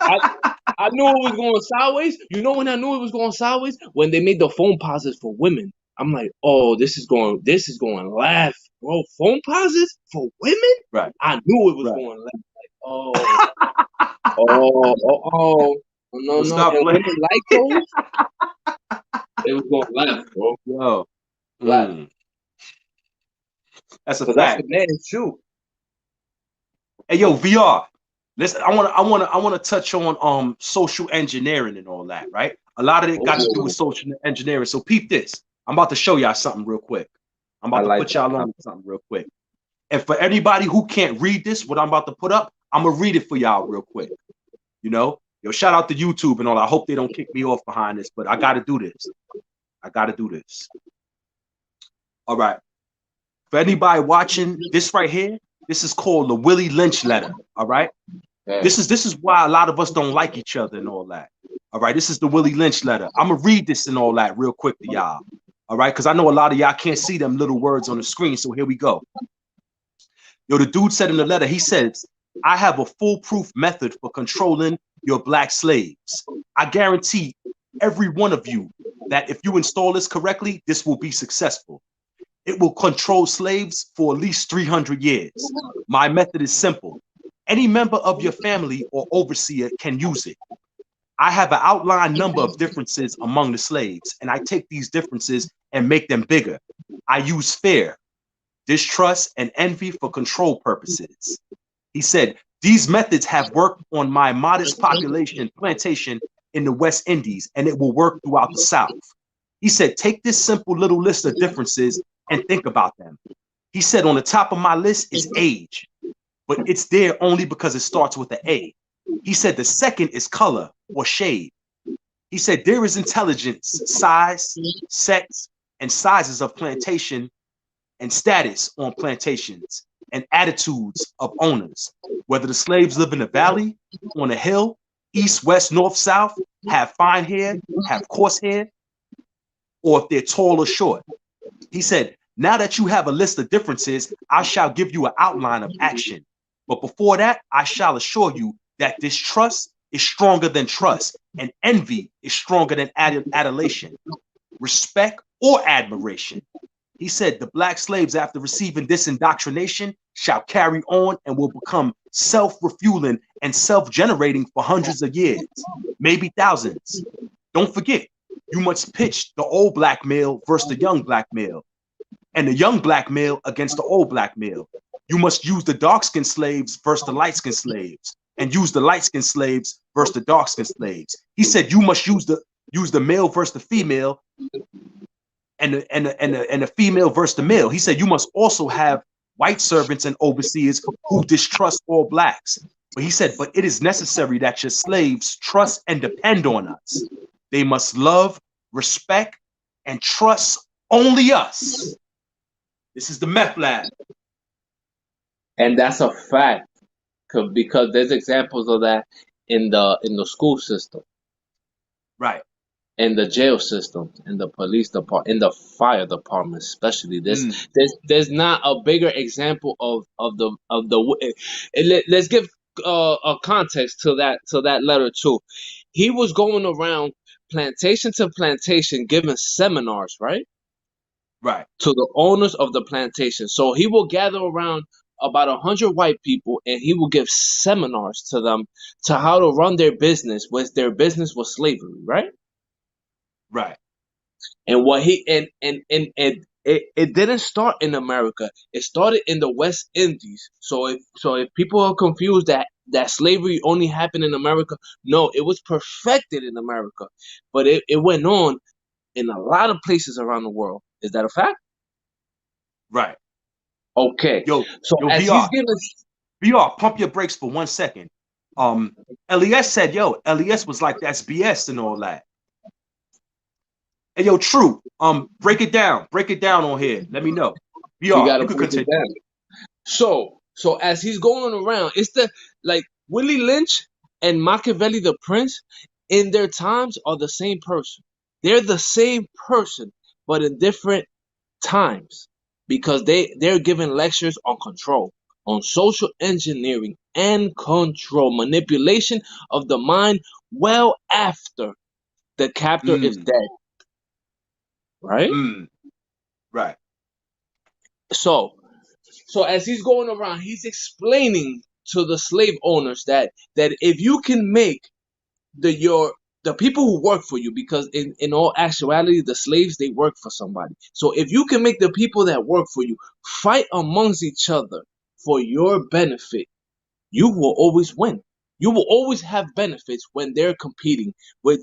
I I knew it was going sideways. You know when I knew it was going sideways? When they made the phone pauses for women. I'm like, oh, this is going left, bro. Phone pauses for women? Right. I knew it was Right. going left. Like, oh. No, Yo, no. stop And playing. women like those, they was going left, bro. Yo. Left. That's a Because that's the fact. man's shoe. Hey, yo, VR. Listen, I wanna touch on social engineering and all that, right? A lot of it got to do with Oh, social engineering. So peep this. I'm about to show y'all something real quick. I'm I about to like put that. y'all on to something real quick. And for anybody who can't read this, what I'm about to put up, I'm gonna read it for y'all real quick. You know, Yo, shout out to YouTube and all. I hope they don't kick me off behind this, but I got to do this. I got to do this. All right. For anybody watching this right here, this is called the Willie Lynch letter. All right. Okay. This is why a lot of us don't like each other and all that. All right. This is the Willie Lynch letter. I'm gonna read this and all that real quick to y'all. All right, because I know a lot of y'all can't see them little words on the screen. So here we go. Yo, the dude said in the letter, he says, I have a foolproof method for controlling your black slaves. I guarantee every one of you that if you install this correctly, this will be successful. It will control slaves for at least 300 years. My method is simple. Any member of your family or overseer can use it. I have an outlined number of differences among the slaves, and I take these differences and make them bigger. I use fear, distrust, and envy for control purposes. He said, these methods have worked on my modest population plantation in the West Indies, and it will work throughout the South. He said, take this simple little list of differences and think about them. He said, on the top of my list is age, but it's there only because it starts with an A. He said, the second is color or shade. He said, there is intelligence, size, sex, and sizes of plantation and status on plantations and attitudes of owners, whether the slaves live in the valley, on a hill, east, west, north, south, have fine hair, have coarse hair, or if they're tall or short. He said, now that you have a list of differences, I shall give you an outline of action. But before that, I shall assure you that distrust is stronger than trust, and envy is stronger than adulation, respect, or admiration. He said, the black slaves, after receiving this indoctrination, shall carry on and will become self-refueling and self-generating for hundreds of years, maybe thousands. Don't forget, you must pitch the old black male versus the young black male, and the young black male against the old black male. You must use the dark-skinned slaves versus the light-skinned slaves, and use the light-skinned slaves versus the dark-skinned slaves. He said you must use the male versus the female, and the female versus the male. He said you must also have white servants and overseers who distrust all blacks. But he said, but it is necessary that your slaves trust and depend on us. They must love, respect, and trust only us. This is the meth lab. And that's a fact, because there's examples of that in the school system, Right. in the jail system, in the police department, in the fire department, especially. There's not a bigger example let's give a context to that letter too. He was going around plantation to plantation giving seminars, right? Right. To the owners of the plantation. So he will gather around about 100 white people, and he will give seminars to them to how to run their business, which their business was slavery, right? Right. And what he and it didn't start in America. It started in the West Indies. So if people are confused that slavery only happened in America, no, it was perfected in America, but it went on in a lot of places around the world. Is that a fact? Right. Okay. Yo, So yo, as he's giving, VR, pump your brakes for 1 second. LES said, yo, LES was like, that's BS and all that. And yo, true. Break it down. Break it down on here. Let me know. we VR, gotta you could break it continue. down. So as he's going around, it's like Willie Lynch and Machiavelli the Prince in their times are the same person. They're the same person, but in different times, because they're giving lectures on control, on social engineering and control, manipulation of the mind well after the captor is Mm, dead, right? mm, right. So as he's going around, he's explaining to the slave owners that if you can make the people who work for you, because in all actuality the slaves, they work for somebody. So if you can make the people that work for you fight amongst each other for your benefit, you will always win. You will always have benefits when they're competing. With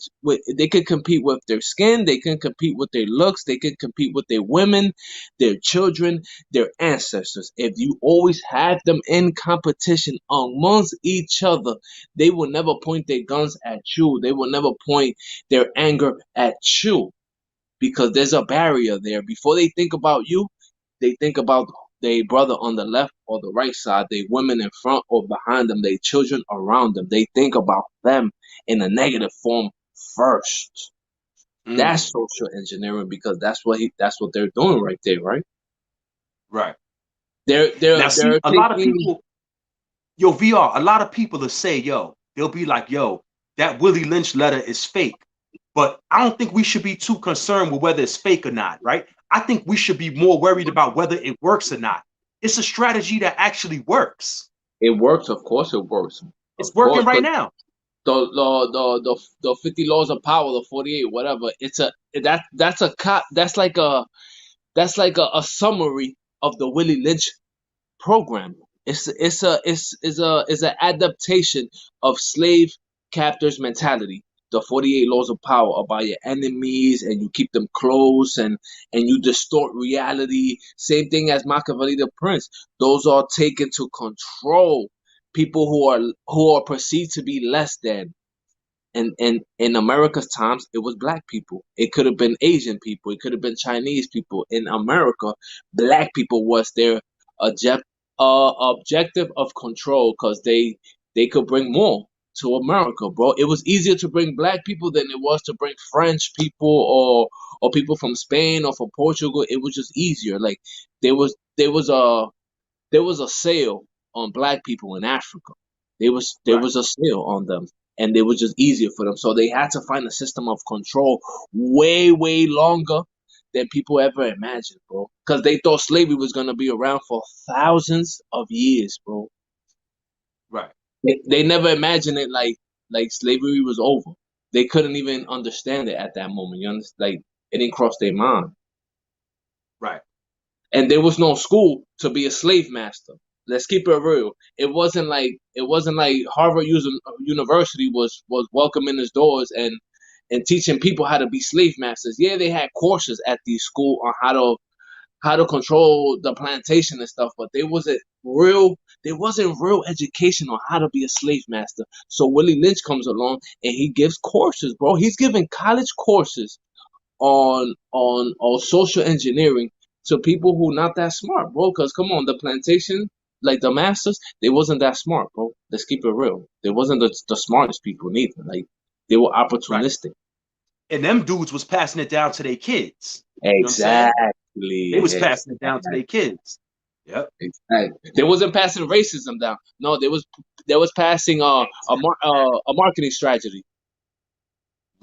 they can compete with their skin, they can compete with their looks, they can compete with their women, their children, their ancestors. If you always have them in competition amongst each other, they will never point their guns at you. They will never point their anger at you because there's a barrier there. Before they think about you, they think about their brother on the left or the right side, their women in front or behind them, their children around them. They think about them in a negative form first. That's Mm, social engineering because that's what they're doing right there, right? right. They're they're Now, see, they're a lot of taking people, yo, VR, a lot of people will say, yo, they'll be like, yo, that Willie Lynch letter is fake. But I don't think we should be too concerned with whether it's fake or not, right? I think we should be more worried about whether it works or not. It's a strategy that actually works. it works, of course it works. Of It's working course, right but now. the 50 laws of power, the 48, whatever, that's a cop that's like a summary of the Willie Lynch program. It's an adaptation of slave captors mentality. The 48 laws of power about your enemies and you keep them close and you distort reality. Same thing as Machiavelli the Prince. Those are taken to control people who are perceived to be less than. And in America's times, it was black people. It could have been Asian people. It could have been Chinese people. In America, black people was their object, objective of control because they could bring more to America, bro. It was easier to bring black people than it was to bring French people or people from Spain or from Portugal. It was just easier. Like there was a sale on black people in Africa. There Right, was a sale on them, and it was just easier for them. So they had to find a system of control way longer than people ever imagined, bro. Because they thought slavery was gonna be around for thousands of years, bro. right, They never imagined it like slavery was over. They couldn't even understand it at that moment. You understand? Like it didn't cross their mind. right, And there was no school to be a slave master. Let's keep it real. It wasn't like Harvard University was welcoming its doors and teaching people how to be slave masters. Yeah, they had courses at these schools on how to control the plantation and stuff, but there wasn't real education on how to be a slave master. So Willie Lynch comes along and he gives courses, bro. He's giving college courses on social engineering to people who not that smart, bro. Because come on, the plantation, like the masters, they wasn't that smart, bro. Let's keep it real. They wasn't the smartest people neither. Like they were right. opportunistic. And them dudes was passing it down to their kids. You know what I'm saying? They Exactly. was passing it down to their kids. Yep. Exactly. They wasn't passing racism down. No, they was passing a marketing strategy.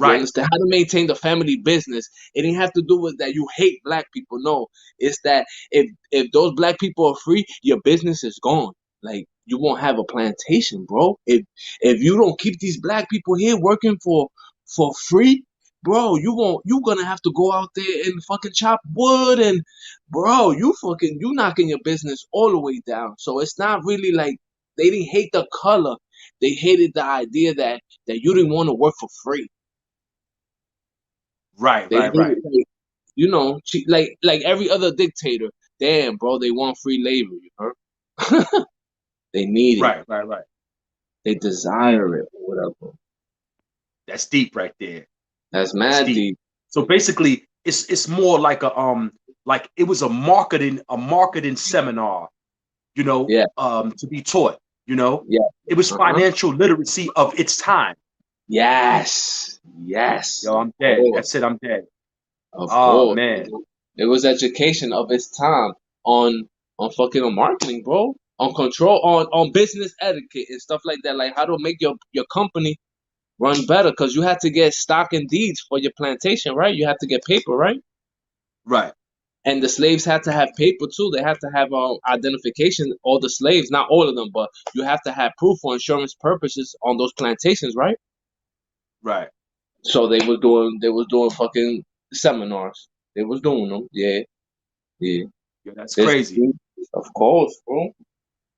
You Right, understand how to maintain the family business. It didn't have to do with that you hate black people. No, it's that if those black people are free, your business is gone. Like you won't have a plantation, bro. If you don't keep these black people here working for free, bro, you won't. You're gonna have to go out there and fucking chop wood and, bro, you knocking your business all the way down. So it's not really like they didn't hate the color. They hated the idea that you didn't want to work for free. right, They right, right, needed, like every other dictator. Damn, bro, they want free labor. You heard? They need it. right, right, right. They desire it, or whatever. That's deep right there. That's That's mad deep. deep. So basically, it's more like like it was a marketing seminar, Yeah, to be taught. You know, yeah. it was Uh-huh. financial literacy of its time. Yes, yes, Yo, of I'm dead. course, That's it. I'm dead. of Oh course. man. It was education of its time on on marketing, bro. On control, on business etiquette and stuff like that. Like how to make your company run better, because you had to get stock and deeds for your plantation, right? You had to get paper, right? Right, And the slaves had to have paper too. They had to have identification. All the slaves, not all of them, but you have to have proof for insurance purposes on those plantations, right? right. So they was doing fucking seminars. They was doing them. Yeah, yeah. Yo, that's This, crazy. of course, bro.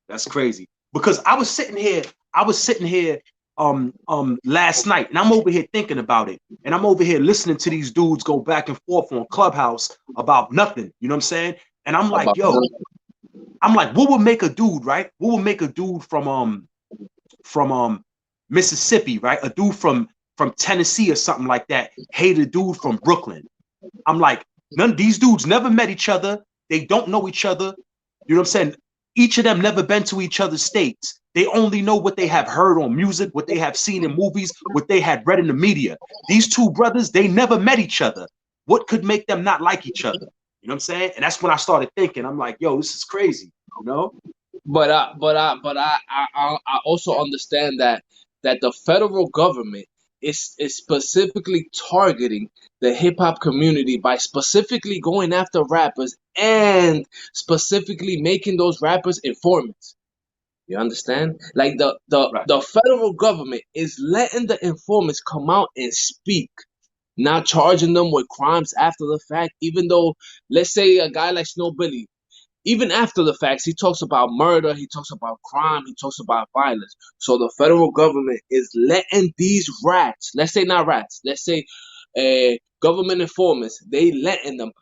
That's crazy. Because I was sitting here, I was sitting here last night, and I'm over here thinking about it, and I'm over here listening to these dudes go back and forth on Clubhouse about nothing. You know what I'm saying? And I'm like, About yo, I'm like, what would make a dude, right? What would make a dude from Mississippi, right? A dude from Tennessee or something like that hate a dude from Brooklyn. I'm like, none of these dudes never met each other. They don't know each other. You know what I'm saying? Each of them never been to each other's states. They only know what they have heard on music, what they have seen in movies, what they had read in the media. These two brothers, they never met each other. What could make them not like each other? You know what I'm saying? And that's when I started thinking, I'm like, yo, this is crazy, you know? But I also understand that the federal government is specifically targeting the hip hop community by specifically going after rappers and specifically making those rappers informants. You understand? Like Right, the federal government is letting the informants come out and speak, not charging them with crimes after the fact, even though, let's say, a guy like Snow Billy, even after the facts, he talks about murder, he talks about crime, he talks about violence. So the federal government is letting these rats, let's say not rats, let's say government informants, they letting them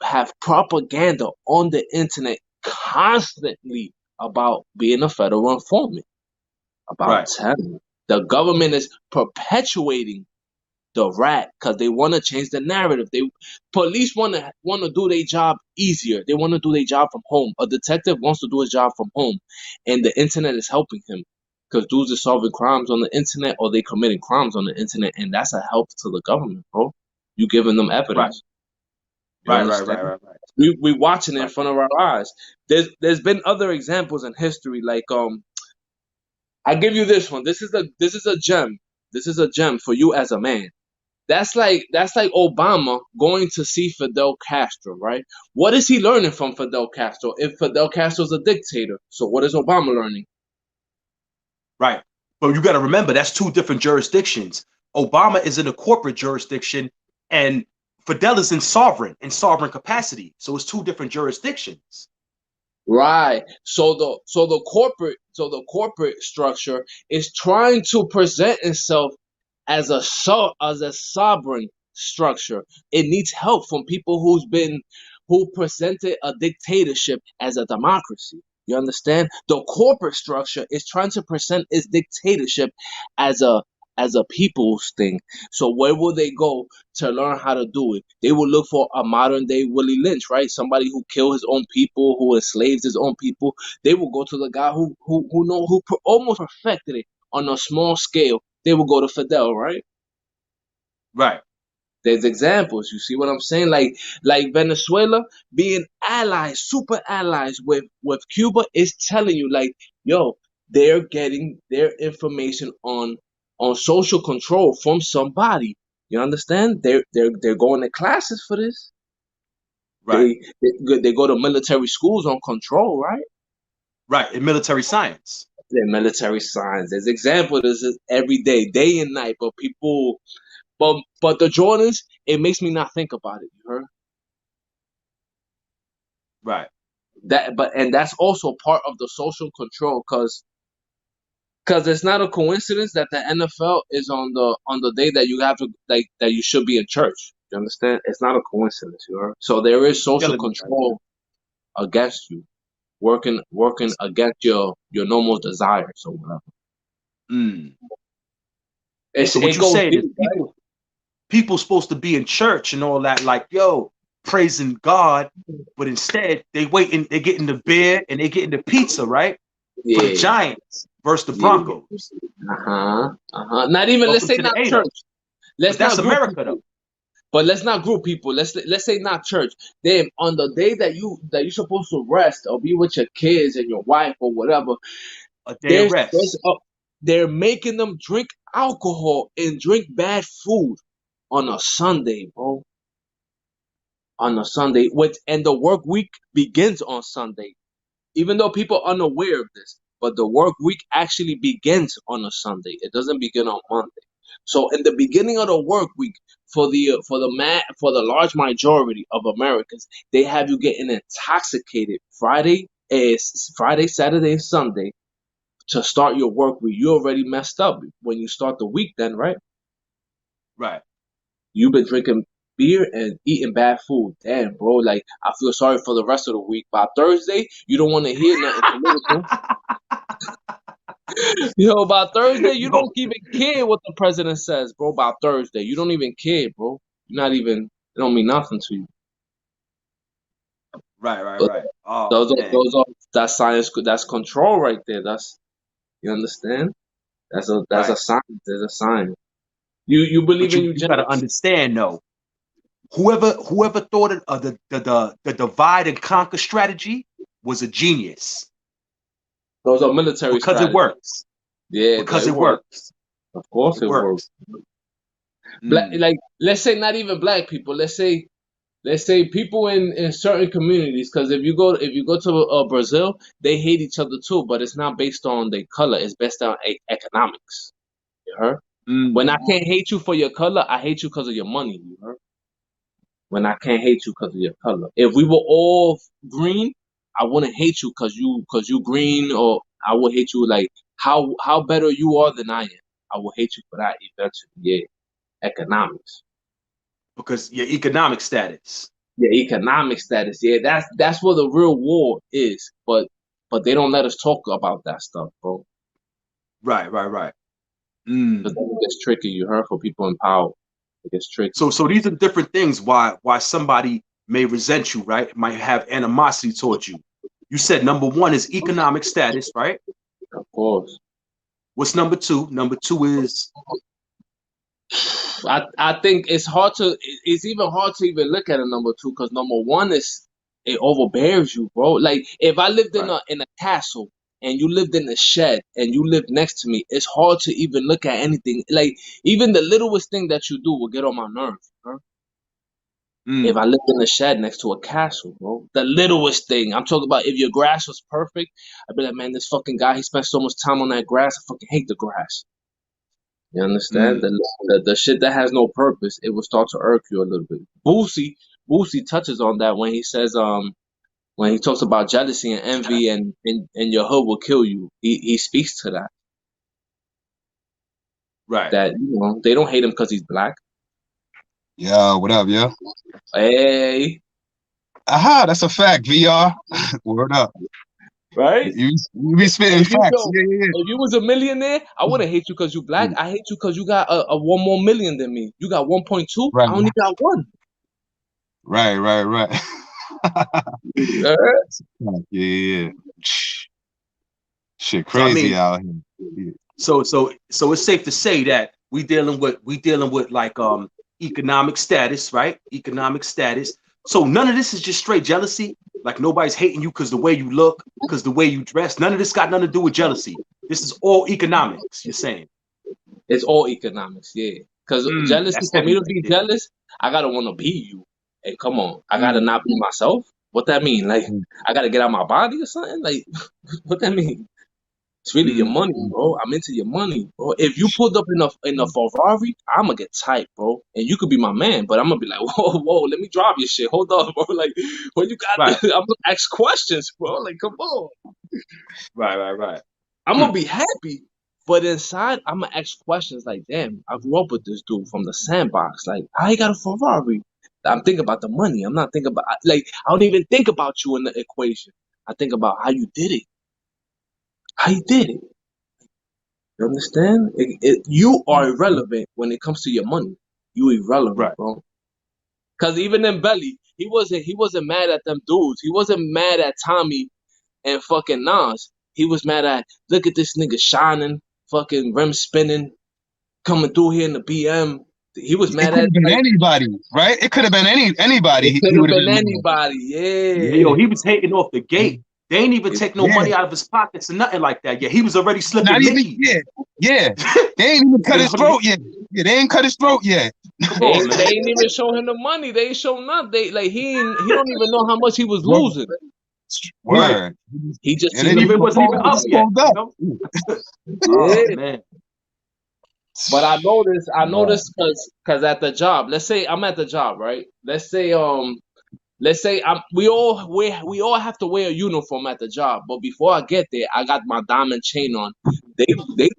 have propaganda on the internet constantly about being a federal informant, about right, telling. The government is perpetuating the rat because they want to change the narrative. They police want to do their job easier. They want to do their job from home. A detective wants to do his job from home, and the internet is helping him because dudes are solving crimes on the internet or they committing crimes on the internet, and that's a help to the government, bro. You giving them right, evidence. You right, right, understand? right, right, right, We watching it in right, front of our eyes. There's been other examples in history like I give you this one. This is a gem. This is a gem for you as a man. That's like Obama going to see Fidel Castro, right? What is he learning from Fidel Castro? If Fidel Castro's a dictator, so what is Obama learning? right. But you got to remember that's two different jurisdictions. Obama is in a corporate jurisdiction, and Fidel is in sovereign capacity. So it's two different jurisdictions. Right. So the corporate structure is trying to present itself as a sovereign structure. It needs help from people who presented a dictatorship as a democracy. You understand? The corporate structure is trying to present its dictatorship as a people's thing. So where will they go to learn how to do it? They will look for a modern day Willie Lynch, right? Somebody who killed his own people, who enslaves his own people. They will go to the guy who almost perfected it on a small scale. They will go to Fidel, right? Right, There's examples. You see what I'm saying? Like Venezuela being allies, super allies with Cuba is telling you like, yo, they're getting their information on social control from somebody. You understand? They're going to classes for this. right, They go to military schools on control, right? right. In military science. They're military science. There's examples. This is every day and night. But the Jordans, it makes me not think about it. You heard Right. that? And that's also part of the social control, because it's not a coincidence that the NFL is on the day that you have to like that you should be in church. You understand? It's not a coincidence. You heard? So there is social Killing me right control against you, working against your normal desires or whatever. there. Mm. It's, So what it you goes saying is deep, right? people supposed to be in church and all that, like, yo, praising God, but instead they get in the beer and they get in the pizza, right? For the Yeah, Giants versus the yeah. Broncos. Not even, let's Welcome say to the not A though. church. But Let's that's not group America people. though. But let's not group people. Let's say not church. Then on the day that you're supposed to rest or be with your kids and your wife or whatever, A day of there's rest. they're making them drink alcohol and drink bad food on a Sunday, bro. On a Sunday, which and the work week begins on Sunday. Even though people are unaware of this, but the work week actually begins on a Sunday. It doesn't begin on Monday. So in the beginning of the work week, for the large majority of Americans, they have you getting intoxicated Friday, Saturday, and Sunday to start your work week. You already messed up when you start the week, then, right? Right. You've been drinking beer and eating bad food. Damn, bro. Like, I feel sorry for the rest of the week. By Thursday, you don't want to hear nothing political. By Thursday, you Yo, don't even care what the president says, bro. By Thursday, you don't even care, bro. You're not even, it don't mean nothing to you. right, right, But right. Oh those are, man. those are, that's science, that's control right there. You understand? That's a Right. sign. There's a sign. You believe But in you gotta eugenics? understand though. Whoever thought of the divide and conquer strategy was a genius Those are military because it strategies. works. Yeah, Because it it works. works. Of course It it works. works. Black, Mm, like, let's say not even black people. Let's say people in certain communities. Because if you go to Brazil, they hate each other too, but it's not based on their color. It's based on economics. You heard? When I mm. can't hate you for your color, I hate you because of your money. You heard? When I can't hate you because of your color. If we were all green, I wouldn't hate you because you green, or I would hate you like how better you are than I am. I will hate you for that eventually. Yeah, economics. Because your economic status. Yeah, economic status. Yeah, that's where the real war is. But they don't let us talk about that stuff, bro. Right, right, right. Because Mm. then it gets tricky. You heard, for people in power, it gets tricky. So these are different things why somebody may resent you, right? Might have animosity towards you. You said number one is economic status, right? Of course. What's number two? Number two is I think it's even hard to even look at a number two, because number one is, it overbears you, bro. Like, if I lived in right. a castle and you lived in a shed and you lived next to me, it's hard to even look at anything. Like, even the littlest thing that you do will get on my nerves, bro. If I Mm. lived in a shed next to a castle, bro, the littlest thing. I'm talking about, if your grass was perfect, I'd be like, man, this fucking guy, he spent so much time on that grass. I fucking hate the grass. You understand? Mm. The shit that has no purpose, it will start to irk you a little bit. Boosie touches on that when he says, when he talks about jealousy and envy, and your hood will kill you. He speaks to that. Right. That, they don't hate him because he's black. Yeah, what up, yeah? Hey, Aha, that's a fact, VR. Word up. right? You be spitting If you facts. go, Yeah, yeah, if you was a millionaire, I wouldn't hate you because you black. yeah. I hate you because you got a one more million than me. You got 1.2. Right, I only got one. right, right, right. Uh, Yeah, yeah, yeah. Shit So I crazy mean, out here. Yeah. so it's safe to say that we dealing with like economic status, right? Economic status. So none of this is just straight jealousy. Like nobody's hating you because the way you look, because the way you dress. None of this got nothing to do with jealousy. This is all economics. You're saying. It's all economics, yeah. Because jealousy, That's for me heavy to right be there. jealous, I gotta want to be you. And come on, I gotta Mm, not be myself. What that mean? Like, Mm, I gotta get out my body or something? Like, what that mean? It's really your mm, money, mm. bro. I'm into your money, bro. If you pulled up in a Ferrari, I'ma get tight, bro. And you could be my man, but I'm gonna be like, whoa, let me drive your shit. Hold on, bro. Like, when you got, right, I'm gonna ask questions, bro. Like, come on. right, right, right. I'm Hmm. gonna be happy, but inside I'm gonna ask questions like, "Damn, I grew up with this dude from the sandbox. Like, how he got a Ferrari?" I'm thinking about the money. I'm not thinking about, like, I don't even think about you in the equation. I think about how you did it. How you did it. You understand? You are irrelevant when it comes to your money. You irrelevant, Right. bro. Cause even in Belly, he wasn't mad at them dudes. He wasn't mad at Tommy and fucking Nas. He was mad at, look at this nigga shining, fucking rim spinning, coming through here in the BM. He was It mad could at, have been like, anybody, right? It could have been it anybody. could He have would have been been mad. anybody. Yeah, Yeah. yo, he was hating off the gate. They ain't even take no Yeah, money out of his pockets or nothing like that. Yeah, he was already not slipping even. Mickey. Yeah, yeah. They ain't even cut You his know, throat yet. Yeah, they ain't cut his throat yet. come They on, ain't, they man. ain't even show him the money. They ain't show nothing. Like, he don't even know how much he was Word, losing. Right. word. He just And seen then the he It just wasn't pulled, even football he up just money. yet, pulled you up. know? Oh Yeah. man. But I noticed, I Wow. noticed, cause at the job, let's say I'm at the job, right? Let's say let's say we all have to wear a uniform at the job, but before I get there, I got my diamond chain on. They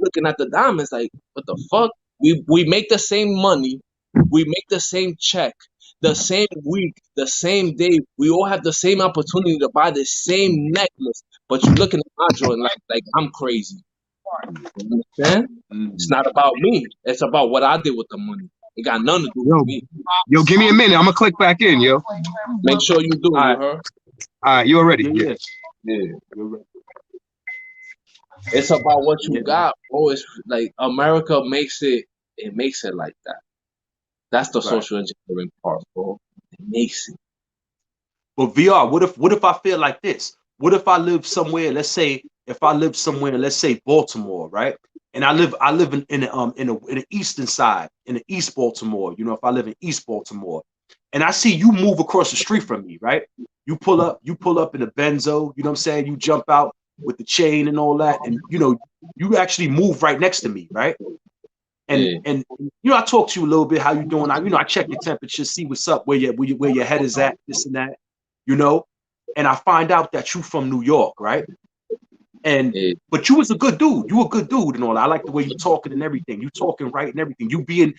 looking at the diamonds like, what the fuck? We make the same money, we make the same check, the same week, the same day. We all have the same opportunity to buy the same necklace, but you looking at my joint like I'm crazy. You understand? It's Mm. not about me. It's about what I did with the money. It got nothing to do with Yo, me. yo, give me a minute. I'm gonna click back in, yo. Make sure you do. All You right. heard? All right, you already? Yeah, Yeah. yeah. Yeah. You're right. It's about what you Yeah. got, bro. It's like America makes it. It makes it like that. That's the Right. social engineering part, bro. It makes it. But VR, what if I feel like this? What if I live somewhere, let's say if I live somewhere, let's say Baltimore, right? And I live in the eastern side, in the East Baltimore, if I live in East Baltimore, and I see you move across the street from me, right? You pull up in a benzo, you know what I'm saying? You jump out with the chain and all that, and you actually move right next to me, right? And Yeah. and I talk to you a little bit, how you doing? I check your temperature, see what's up, where your head is at, this and that, you know. And I find out that you from New York, right? And Yeah. but you was a good dude. You a good dude and all that. I like the way you talking and everything. You talking right and everything. You being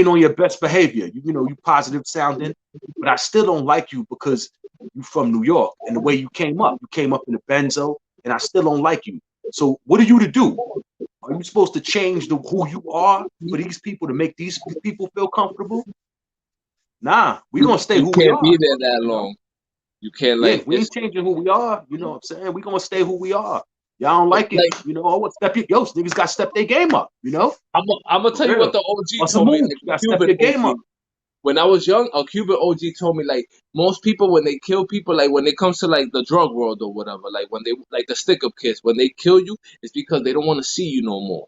on your best behavior. You positive sounding. But I still don't like you because you from New York and the way you came up. You came up in a benzo, and I still don't like you. So what are you to do? Are you supposed to change who you are for these people to make these people feel comfortable? Nah, we gonna stay You who we can't be are. there that You know? long. You can't Yeah, like we it's ain't changing who we are. You know what I'm saying? We gonna stay who we are. Y'all don't like it, like oh, what step your yo, niggas got to step their game up, I'm gonna for tell you what real. the OG Bust a told me, move, like you a gotta step Cuban your game OG. up. When I was young, a Cuban OG told me like most people when they kill people, like when it comes to like the drug world or whatever, like when they like the stick up kids, when they kill you, it's because they don't want to see you no more.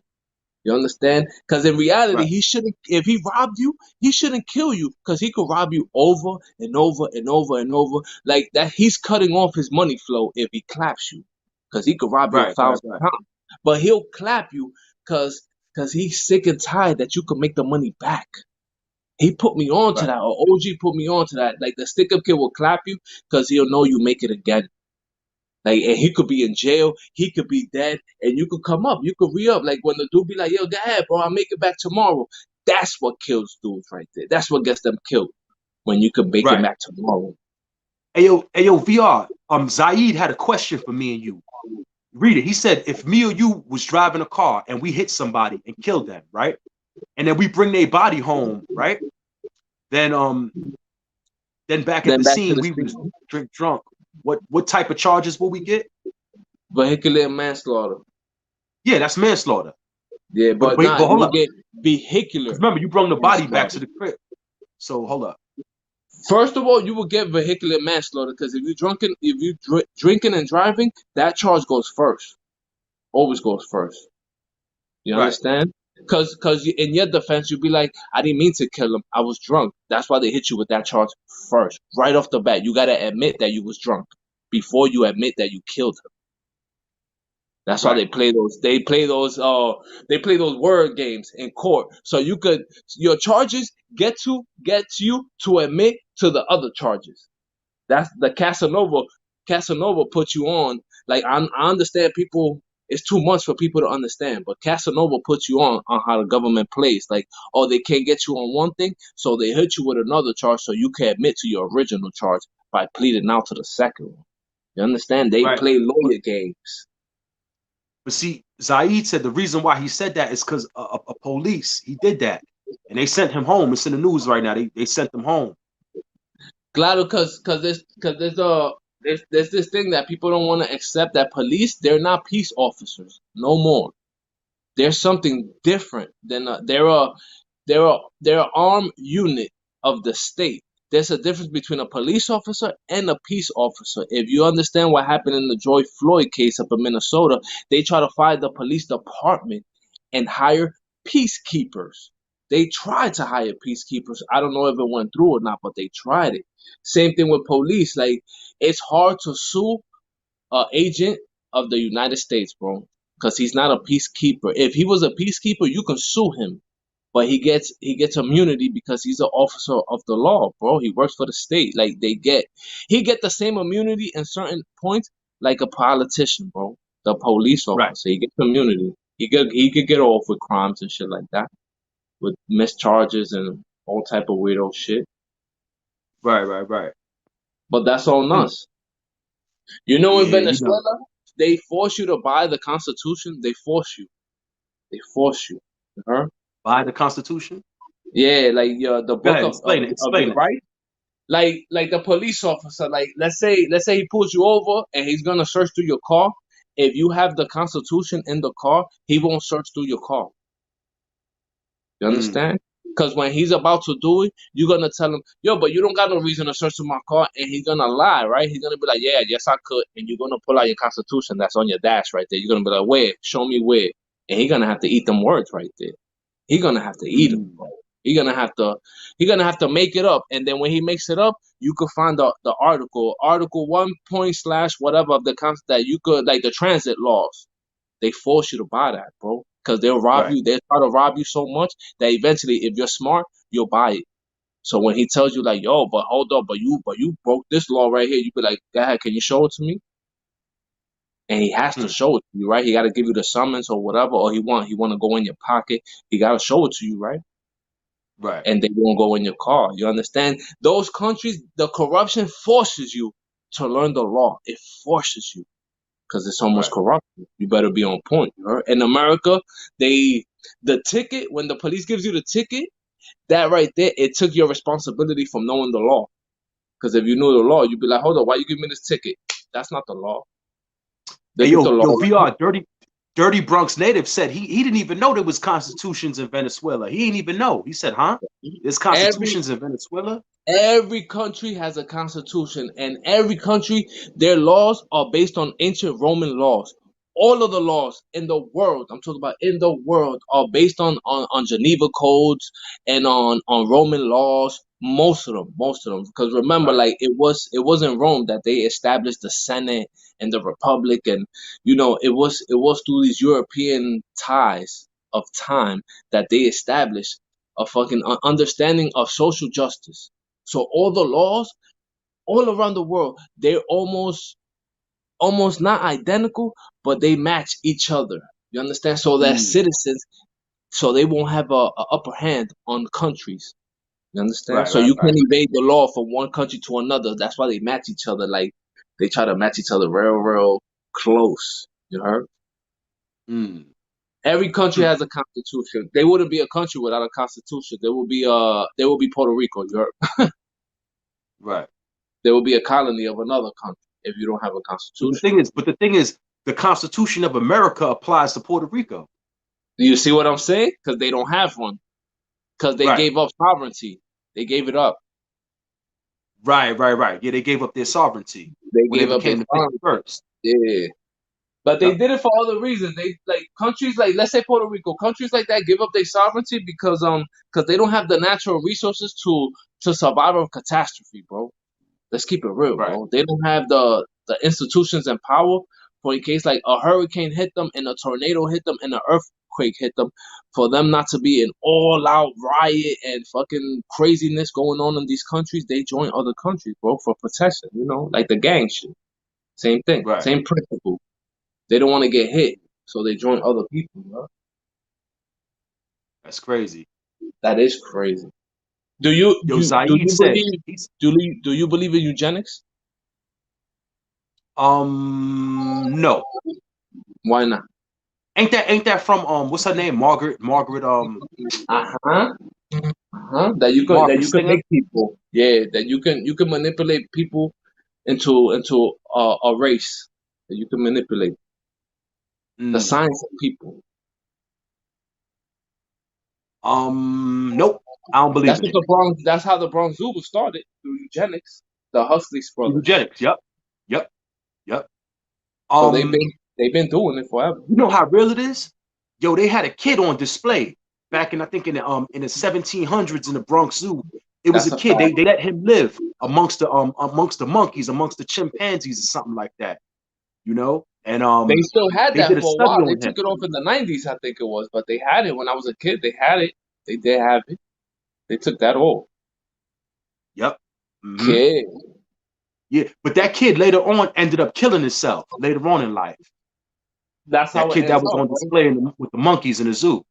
You understand? Because in reality, Right, he shouldn't. If he robbed you, he shouldn't kill you because he could rob you over and over and over and over. Like that, he's cutting off his money flow if he claps you, because he could rob you a right, right, thousand right, times. But he'll clap you because he's sick and tired that you can make the money back. He put me on to right, that, or OG put me on to that. Like the stick up kid will clap you because he'll know you make it again. Like, and he could be in jail, he could be dead, and you could come up, you could re up. Like when the dude be like, "Yo, go ahead, bro, I'll make it back tomorrow." That's what kills dudes right there. That's what gets them killed when you could make it right. back tomorrow. Hey yo, VR. Zaid had a question for me and you. Read it. He said, if me or you was driving a car and we hit somebody and killed them, right? And then we bring their body home, right? Then then back at Then the back to scene the we was scene. drunk. What type of charges will we get? Vehicular manslaughter. Yeah, that's manslaughter. Yeah, But but wait, nah, but you hold will up. get vehicular Because remember, you brought the body back manslaughter. to the crib. So hold up. First of all, you will get vehicular manslaughter because if you drinking and driving, that charge goes first. Always goes first. You Right, understand? Because in your defense, you'd be like, I didn't mean to kill him. I was drunk. That's why they hit you with that charge first, right off the bat. You gotta admit that you was drunk before you admit that you killed him. That's why right, they play those word games in court. So your charges get you to admit to the other charges. That's the Casanova. Casanova put you on. Like I understand people. It's too much for people to understand, but Casanova puts you on how the government plays. Like, oh, they can't get you on one thing, so they hit you with another charge, so you can admit to your original charge by pleading out to the second one. You understand? They right. play But lawyer games. but see, Zaid said the reason why he said that is because a police he did that, and they sent him home. It's in the news right now. They sent him home. Claro, because there's this thing that people don't want to accept that police they're not peace officers no more. They're something different than they're a armed unit of the state. There's a difference between a police officer and a peace officer. If you understand what happened in the George Floyd case up in Minnesota, they try to fire the police department and hire peacekeepers. They tried to hire peacekeepers. I don't know if it went through or not, but they tried it. Same thing with police. Like it's hard to sue a agent of the United States, bro, because he's not a peacekeeper. If he was a peacekeeper, you can sue him. but he gets immunity because he's an officer of the law, bro. He works for the state. Like he get the same immunity in certain points like a politician, bro. The police Right. officer, he gets immunity. He could get off with crimes and shit like that, with mischarges and all type of weirdo shit. Right. Right. Right. But that's on Hmm. us. You know, in Yeah. You know, Venezuela, they force you to buy the Constitution. They force you. They force you. You heard? by the Constitution. Yeah, like the Go book ahead. of Explain it. Explain your it. rights. Like the police officer, like let's say he pulls you over and he's gonna search through your car. If you have the Constitution in the car, he won't search through your car. You Mm. understand? Because when he's about to do it, you're gonna tell him, yo, but you don't got no reason to search through my car, and he's gonna lie, right? He's gonna be like, yeah, yes, I could, and you're gonna pull out your Constitution that's on your dash right there. You're gonna be like, where? Show me where, and he's gonna have to eat them words right there. He's gonna have to eat them, Mm. bro. He's gonna have to, make it up, and then when he makes it up, you could find the article 1 point slash whatever of the concept that you could like the transit laws. They force you to buy that, bro, because they'll rob Right. you. They'll try to rob you so much that eventually, if you're smart, you'll buy it. So when he tells you like, yo, but hold up, but you broke this law right here, you be like, go ahead, can you show it to me? And he has to Hmm. show it to you, right? He got to give you the summons or whatever, or he want to go in your pocket. He got to show it to you, right? Right. And they won't go in your car. You understand? Those countries, the corruption forces you to learn the law. It forces you because it's almost Right. corruption. You better be on point. You heard? In America, the ticket when the police gives you the ticket, that right there, it took your responsibility from knowing the law. Because if you knew the law, you'd be like, hold on, why you give me this ticket? That's not the law. They Hey, get the law. yo, VR, Dirty Bronx native said he didn't even know there was constitutions in Venezuela. He didn't even know. He said, huh? There's Every constitutions in Venezuela? Every country has a constitution, and every country, their laws are based on ancient Roman laws. All of the laws in the world, I'm talking about in the world, are based on Geneva codes and on Roman laws. Most of them. Because remember, Right. like it was in Rome that they established the Senate and the Republic, and it was through these European ties of time that they established a fucking understanding of social justice. So all the laws all around the world, they're almost not identical, but they match each other. You understand? So that Mm. citizens, so they won't have a upper hand on countries. You understand? Right, So right, you can right. evade the law from one country to another. That's why they match each other. Like they try to match each other real close. You heard? Mm. Every country Hmm. has a constitution. They wouldn't be a country without a constitution. There will be Puerto Rico. You heard? Right. There will be a colony of another country if you don't have a But the constitution. thing is, the Constitution of America applies to Puerto Rico. Do you see what I'm saying? Because they don't have one. Because they Right. gave up sovereignty. They gave it up. Right, right, right. Yeah, they gave up their sovereignty They when they gave up their became the sovereignty. 51st. Yeah. But they Yep. did it for other reasons. They like countries like let's say Puerto Rico, countries like that give up their sovereignty because they don't have the natural resources to survive a catastrophe, bro. Let's keep it real, Right. bro. They don't have the institutions and power for in case like a hurricane hit them and a tornado hit them and an earthquake hit them, for them not to be an all out riot and fucking craziness going on in these countries. They join other countries, bro, for protection. Like the gang shit. Same thing, Right. same principle. They don't want to get hit, so they join other people. Bro. That's crazy. That is crazy. Do you Yo, do Zaid you said believe he's do you believe in eugenics? no. Why not? Ain't that from what's her name? Margaret Uh huh. That Margaret you can Singer? make people, yeah, that you can manipulate people into a race, that you can manipulate the Mm. science of people. Nope. I don't believe in it. That's how the Bronx Zoo was started through eugenics, the Huxley's brothers. Eugenics. Yep. Yep. Yep. So they've Um, been they've been doing it forever. you know how real it is? Yo, they had a kid on display back in I think in the 1700s in the Bronx Zoo. It was That's a a kid. fact. They let him live amongst the monkeys, amongst the chimpanzees or something like that. And They still had they that did a for a study while. They on him. took it off in the '90s, I think it was, but they had it when I was a kid. They had it. They did have it. They took that all. Yep. Mm-hmm. Kid. Yeah, but that kid later on ended up killing himself later on in life. That's That how it kid that ends was up, on bro. display with the monkeys in the zoo.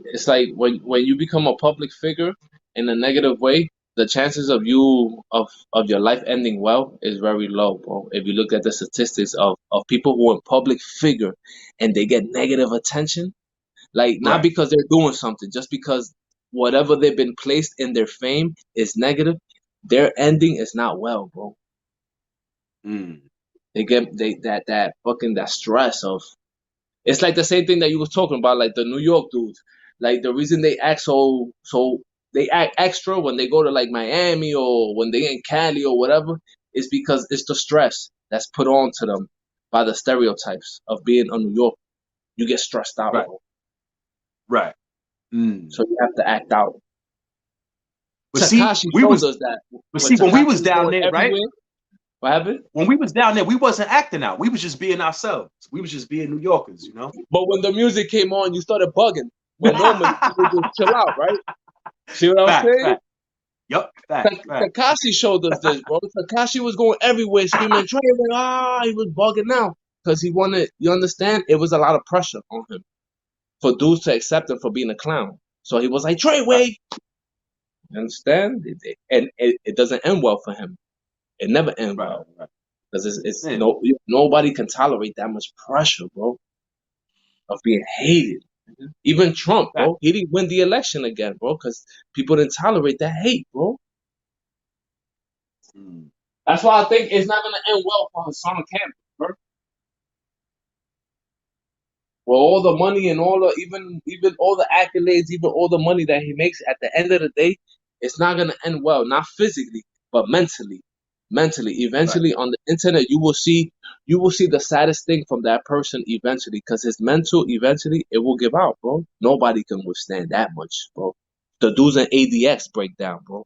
It's like when you become a public figure in a negative way, the chances of your life ending well is very low, bro. If you look at the statistics of people who are public figure and they get negative attention, like not Right. because they're doing something, just because whatever they've been placed in their fame is negative, their ending is not well, bro. Mm. They get that fucking that stress of it's like the same thing that you was talking about, like the New York dudes. Like the reason they act so they act extra when they go to like Miami or when they in Cali or whatever is because it's the stress that's put on to them by the stereotypes of being a New Yorker. You get stressed out, Right. bro. Right. Mm. So you have to act out. But see, Takashi showed us that when when we Takashi was was down going there, right? everywhere. What happened? When we was down there, we wasn't acting out. We was just being ourselves. We was just being New Yorkers, you know. But when the music came on, you started bugging. When normally you would just chill out, right? See what I'm Fact, saying? fact. Yup, fact, fact. Takashi showed us this, bro. Takashi was going everywhere screaming, Treyway, he was bugging out. Because he wanted, you understand? It was a lot of pressure on him for dudes to accept him for being a clown. So he was like, Right, Treyway. You understand? And it doesn't end well for him. It never end right, well. right. Because it's Yeah, no nobody can tolerate that much pressure, bro, of being hated. Even Trump, fact. bro, he didn't win the election again, bro, because people didn't tolerate that hate, bro. Mm. That's why I think it's not gonna end well for Hassan Campbell, bro. Well, all the money and all the even all the accolades, even all the money that he makes, at the end of the day, it's not gonna end well. Not physically, but mentally. Mentally, Right. eventually on the internet, you will see the saddest thing from that person eventually, because his mental eventually it will give out, bro. Nobody can withstand that much, bro. The dudes in ADX break down, bro.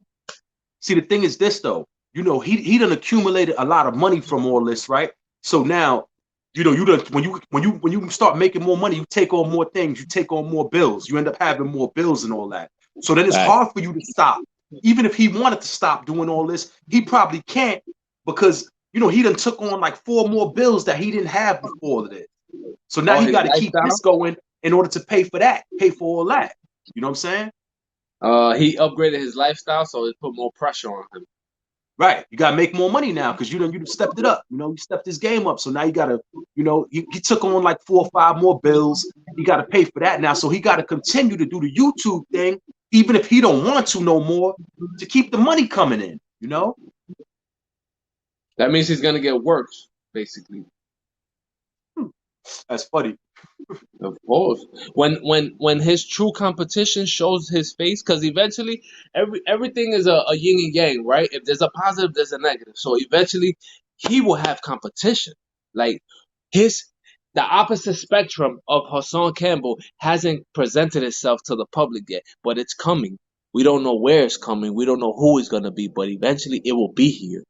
See, the thing is this though, he done accumulated a lot of money from all this, right? So now, you done when you start making more money, you take on more things, you take on more bills, you end up having more bills and all that. So then it's Right. hard for you to stop. Even if he wanted to stop doing all this, he probably can't because he done took on like four more bills that he didn't have before this. So now Or he his got to keep lifestyle. this going in order to pay for that, pay for all that. You know what I'm saying? He upgraded his lifestyle, so it put more pressure on him. Right. You gotta make more money now because you stepped it up. You stepped his game up. So now you gotta, he took on like 4 or 5 more bills. He gotta pay for that now. So he gotta continue to do the YouTube thing, even if he don't want to no more, to keep the money coming in. That means he's gonna get worse, basically. Hmm. That's funny. Of course. When his true competition shows his face, because eventually everything is a yin and yang, right? If there's a positive, there's a negative. So eventually he will have competition. Like his the opposite spectrum of Hassan Campbell hasn't presented itself to the public yet, but it's coming. We don't know where it's coming. We don't know who it's gonna be, but eventually it will be here.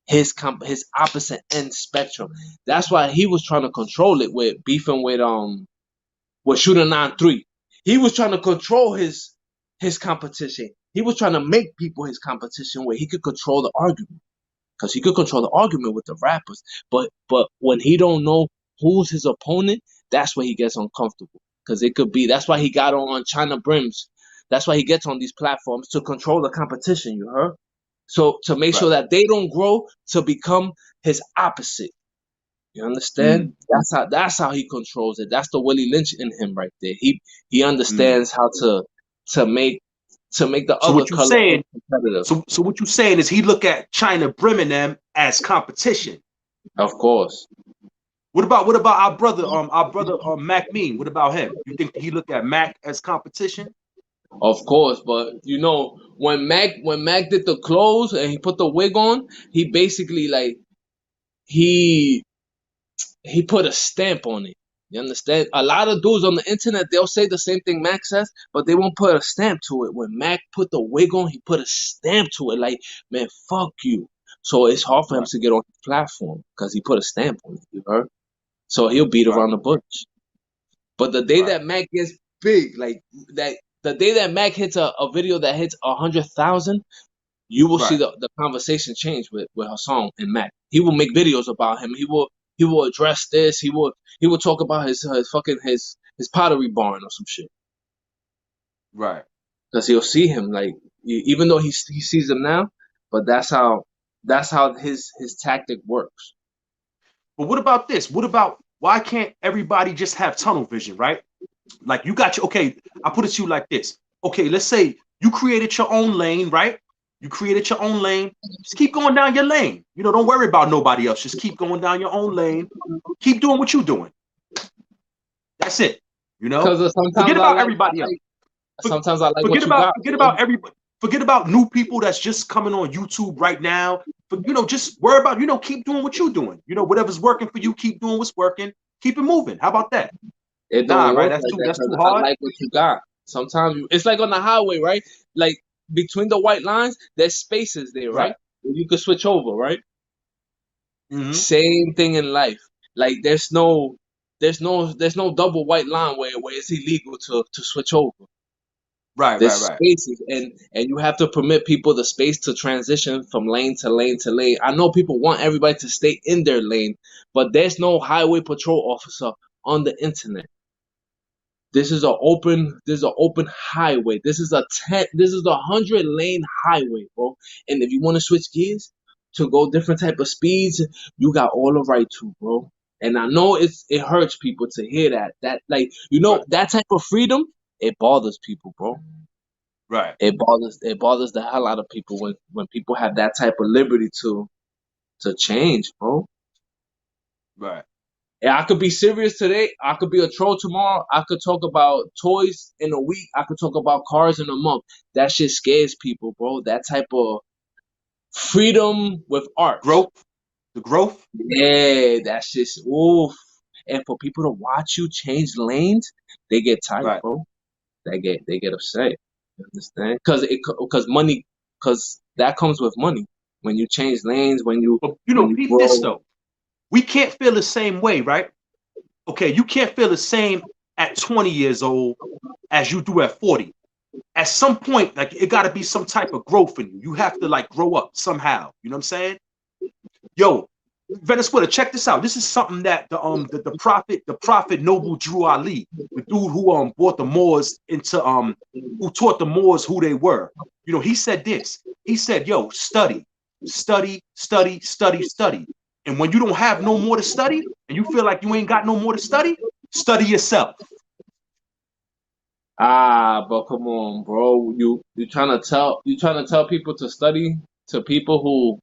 His opposite end spectrum. That's why he was trying to control it with beefing with Shooter 9-3. He was trying to control his competition. He was trying to make people his competition where he could control the argument. Because he could control the argument with the rappers. But when he don't know who's his opponent, that's where he gets uncomfortable. Because it could be that's why he got on China Brims. That's why he gets on these platforms to control the competition, you heard? So to make Right. sure that they don't grow to become his opposite. You understand? Mm, That's how he controls it. That's the Willie Lynch in him right there. He mm. understands how to make to make the So other what you color saying? competitive. So what you saying is he look at China Brim and them as competition. Of course. What about our brother Mac Mean? What about him? You think he look at Mac as competition? Of course, but when Mac did the clothes and he put the wig on, he basically like he he put a stamp on it. You understand? A lot of dudes on the internet they'll say the same thing Mac says, but they won't put a stamp to it. When Mac put the wig on, he put a stamp to it. Like, man, fuck you. So it's hard for him Right, to get on the platform because he put a stamp on it. You heard? So he'll beat right, around the bush. But the day right, that Mac gets big, like that, the day that Mac hits a video that hits 100,000, you will see Right. the conversation change with Hassan and Mac. He will make videos about him. He will address this. He will talk about his pottery barn or some shit. Right. Because he'll see him like even though he sees him now, but that's how his tactic works. But what about this? What about why can't everybody just have tunnel vision, right? Like you got your okay, I put it to you like this. Okay, let's say you created your own lane, right? You created your own lane. Just keep going down your lane. You know, don't worry about nobody else. Just keep going down your own lane. Keep doing what you're doing. That's it. You know, Because forget sometimes I about like everybody else. sometimes I like Forget what you about got, forget bro. about everybody. Forget about new people that's just coming on YouTube right now. But just worry about keep doing what you're doing. Whatever's working for you, keep doing what's working. Keep it moving. How about that? It Nah, don't right? work That's like too that that's because too I hard. like what you got. Sometimes it's like on the highway, right? Like between the white lines, there's spaces there, right? Right. Where you could switch over, right? Hmm. Same thing in life. Like there's no double white line where it's illegal to switch over. Right. Right. There's Right. spaces and you have to permit people the space to transition from lane to lane to lane. I know people want everybody to stay in their lane, but there's no highway patrol officer on the internet. This is an open highway. This is a 100 lane highway, bro. And if you want to switch gears to go different type of speeds, you got all the right to, bro. And I know it hurts people to hear that. That like Right. that type of freedom, it bothers people, bro. Right. It bothers the hell out of people when people have that type of liberty to change, bro. Right. Yeah, I could be serious today. I could be a troll tomorrow. I could talk about toys in a week. I could talk about cars in a month. That shit scares people, bro. That type of freedom with art. Growth. The growth. Yeah, that shit's oof. And for people to watch you change lanes, they get tight, Right. bro. They get upset. You understand? Because money, because that comes with money. When you change lanes, when you But when you peep this grow. though. We can't feel the same way, right? Okay, you can't feel the same at 20 years old as you do at 40. At some point, like it got to be some type of growth in you. You have to like grow up somehow. You know what I'm saying? Yo, Venezuela, check this out. This is something that the prophet Noble Drew Ali, the dude who brought the Moors into who taught the Moors who they were. He said this. He said, "Yo, study, study, study, study, study. And when you don't have no more to study, and you feel like you ain't got no more to study yourself." But come on, bro. You trying to tell people to study to people who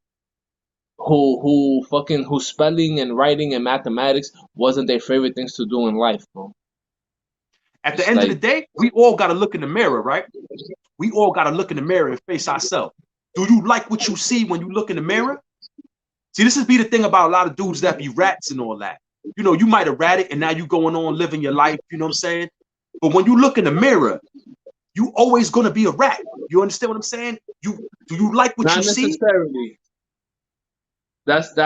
spelling and writing and mathematics wasn't their favorite things to do in life, bro. At the It's end of like the day, we all got to look in the mirror, right? We all got to look in the mirror and face ourselves. Do you like what you see when you look in the mirror? See, this is be the thing about a lot of dudes that be rats and all that. You might have ratted and now you going on living your life, you know what I'm saying? But when you look in the mirror, you always gonna be a rat. You understand what I'm saying? Do you like what you not see? necessarily. That's the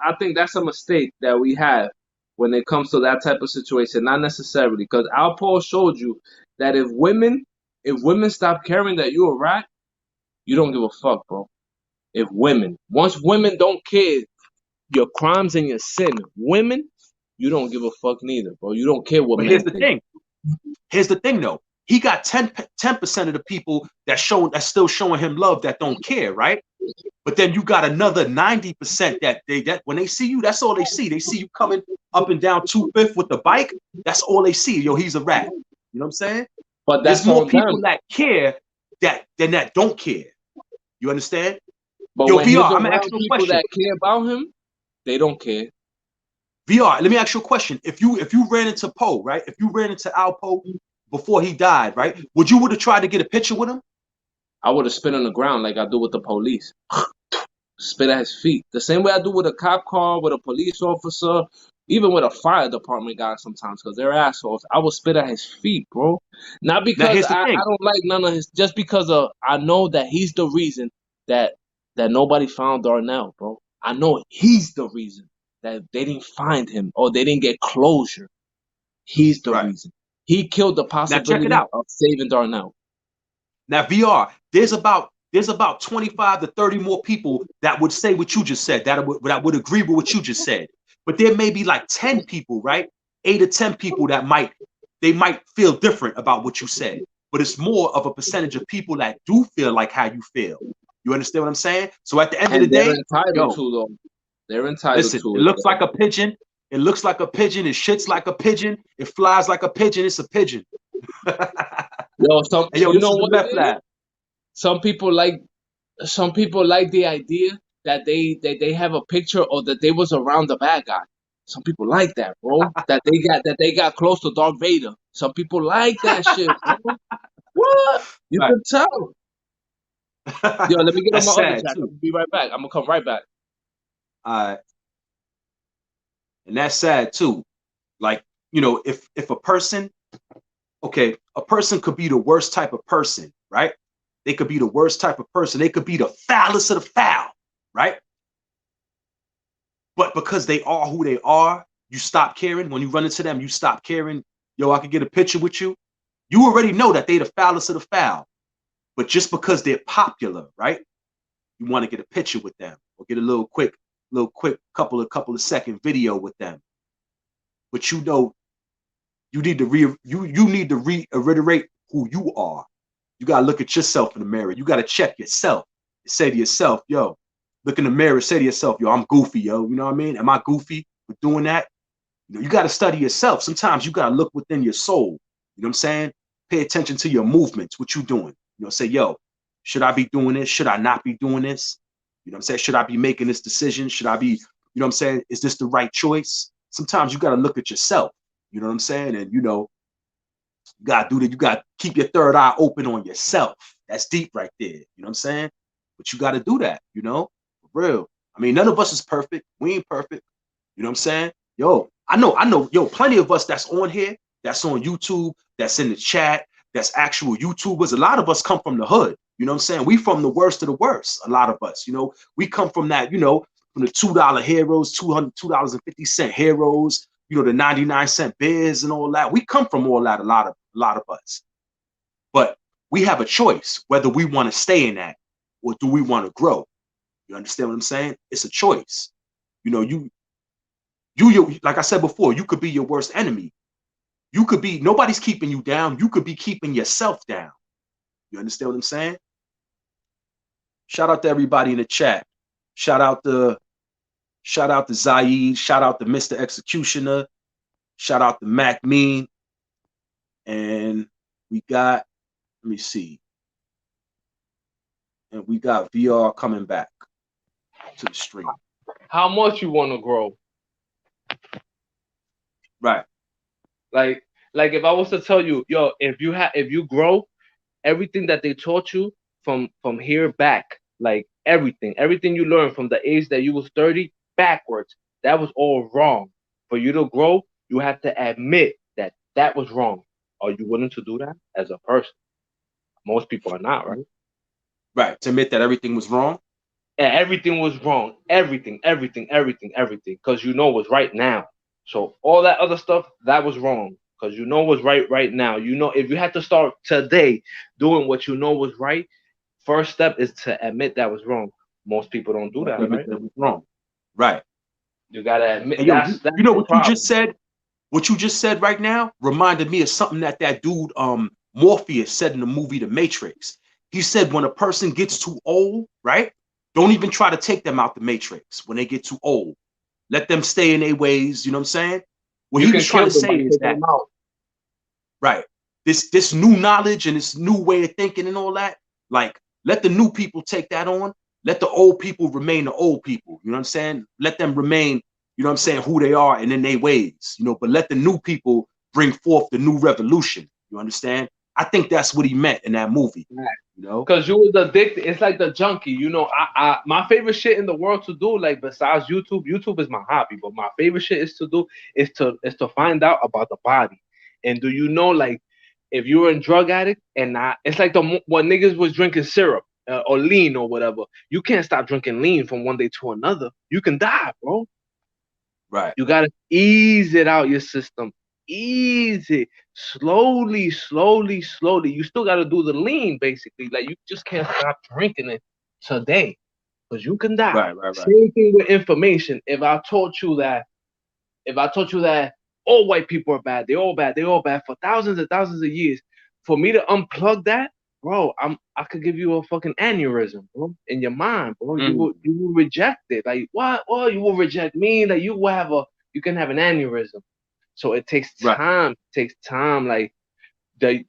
I think that's a mistake that we have when it comes to that type of situation. Not necessarily because our poll showed you that if women stop caring that you're a rat, you don't give a fuck, bro. If once women don't care your crimes and your sin, women, you don't give a fuck neither, bro. You don't care what But here's men the think. thing. Here's the thing though. He got 10% of the people that's still showing him love that don't care, right? But then you got another 90% that when they see you, that's all they see. They see you coming up and down 2/5 with the bike. That's all they see. Yo, he's a rat. You know what I'm saying? But There's that's more on people them. that care than that don't care. You understand? But Yo, when VR, he's I'm gonna ask around you a people question. that care about him, they don't care. VR, let me ask you a question. If you ran into Poe, right? If you ran into Al Poe before he died, right? Would have tried to get a picture with him? I would have spit on the ground like I do with the police. Spit at his feet. The same way I do with a cop car, with a police officer, even with a fire department guy sometimes, because they're assholes. I will spit at his feet, bro. Not Now because here's the I thing. don't like none of his, just because I know that he's the reason that nobody found Darnell, bro. I know he's the reason that they didn't find him or they didn't get closure. He's the Right. reason. he killed the Now check it possibility out. of saving Darnell. Now VR, there's about 25 to 30 more people that would say what you just said, that would agree with what you just said. But there may be like 10 people, right? 8 or 10 people that might feel different about what you said. But it's more of a percentage of people that do feel like how you feel. You understand what I'm saying? So at the end of the And they're day, entitled yo, to, though. They're entitled listen, to it it. looks like a pigeon. It looks like a pigeon. It shits like a pigeon. It flies like a pigeon. It's a pigeon. Yo, And yo, you this know is the what it meth is? lab. Some people like the idea that they have a picture or that they was around the bad guy. Some people like that, bro. That they got close to Darth Vader. Some people like that shit, bro. What? You Right. can tell. Yo, let me get on That's my other sad chat. I'm too. gonna be right back. I'm gonna come right back. And that's sad too. Like, if a person, okay, a person could be the worst type of person, right? They could be the worst type of person. They could be the foulest of the foul, right? But because they are who they are, you stop caring. When you run into them, you stop caring. Yo, I could get a picture with you. You already know that they the foulest of the foul. But just because they're popular, right? You want to get a picture with them or get a little quick couple of second video with them. But you need to reiterate who you are. You gotta look at yourself in the mirror. You gotta check yourself. Say to yourself, yo, look in the mirror, say to yourself, yo, I'm goofy, yo. You know what I mean? Am I goofy for doing that? You gotta study yourself. Sometimes you gotta look within your soul. You know what I'm saying? Pay attention to your movements, what you doing. Say, yo, should I be doing this? Should I not be doing this? You know what I'm saying? Should I be making this decision? Should I be, what I'm saying? Is this the right choice? Sometimes you gotta look at yourself. You know what I'm saying? And you gotta do that. You gotta keep your third eye open on yourself. That's deep right there. You know what I'm saying? But you gotta do that, for real. I mean, none of us is perfect. We ain't perfect. You know what I'm saying? Yo, I know, yo, plenty of us that's on here, that's on YouTube, that's in the chat, that's actual YouTubers. A lot of us come from the hood. You know what I'm saying? We from the worst of the worst. A lot of us, we come from that, from the $2 heroes, $2.50 heroes, the 99-cent beers and all that. We come from all that, a lot of us. But we have a choice whether we want to stay in that or do we want to grow. You understand what I'm saying? It's a choice. You like I said before, you could be your worst enemy. You could be, nobody's keeping you down. You could be keeping yourself down. You understand what I'm saying? Shout out to everybody in the chat. Shout out to Zaid. Shout out to Mr. Executioner. Shout out to Mac Mean. And we got, let me see. And we got VR coming back to the stream. How much you want to grow? Right. Like if I was to tell you, yo, if you grow, everything that they taught you from here back, like everything you learned from the age that you was 30 backwards, that was all wrong. For you to grow, you have to admit that that was wrong. Are you willing to do that as a person? Most people are not, right? Right. To admit that everything was wrong. And everything was wrong. Everything, because what's right now. So all that other stuff, that was wrong. Because what's right now. If you had to start today doing what was right, first step is to admit that was wrong. Most people don't do that, Admit right? that it was wrong. Right. You gotta admit And yo, that's you know the what you problem. just said? What you just said right now reminded me of something that dude Morpheus said in the movie The Matrix. He said when a person gets too old, right? Don't even try to take them out the Matrix when they get too old. Let them stay in their ways. You know what I'm saying? What You he was can trying kill to them say by is taking that, them out. right, this new knowledge and this new way of thinking and all that, like, let the new people take that on. Let the old people remain the old people. You know what I'm saying? Let them remain, who they are and in their ways, but let the new people bring forth the new revolution. You understand? I think that's what he meant in that movie. Because you was addicted. It's like the junkie. My favorite shit in the world to do, like besides YouTube, YouTube is my hobby, but my favorite shit is to do is to find out about the body. And do you know, like, if you're a drug addict and it's like when niggas was drinking syrup or lean or whatever. You can't stop drinking lean from one day to another. You can die, bro. Right. You gotta ease it out your system. easy, slowly, slowly, slowly. You still got to do the lean, basically. Like you just can't stop drinking it today, because you can die. Right, right, right. Same thing with information. If I told you that all white people are bad, they're all bad for thousands and thousands of years, for me to unplug that, bro, I could give you a fucking aneurysm, bro, in your mind, bro. You Mm, will reject it. Like what? Oh, you will reject me? Like you can have an aneurysm. So it takes right. time. It takes time. Like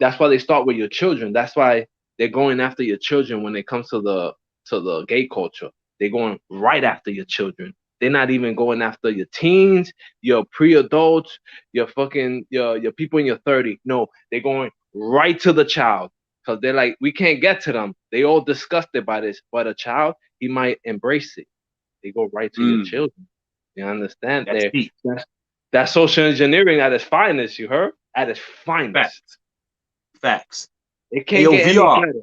that's why they start with your children. That's why they're going after your children when it comes to the gay culture. They're going right after your children. They're not even going after your teens, your pre-adults, your people in your 30s. No, they're going right to the child because they're like, we can't get to them. They all disgusted by this, but a child, he might embrace it. They go right to your Mm, children. You understand? that's deep. That's, that's social engineering at its finest. You heard? At its finest. Facts. Facts. It Hey, can't yo, get any VR. better.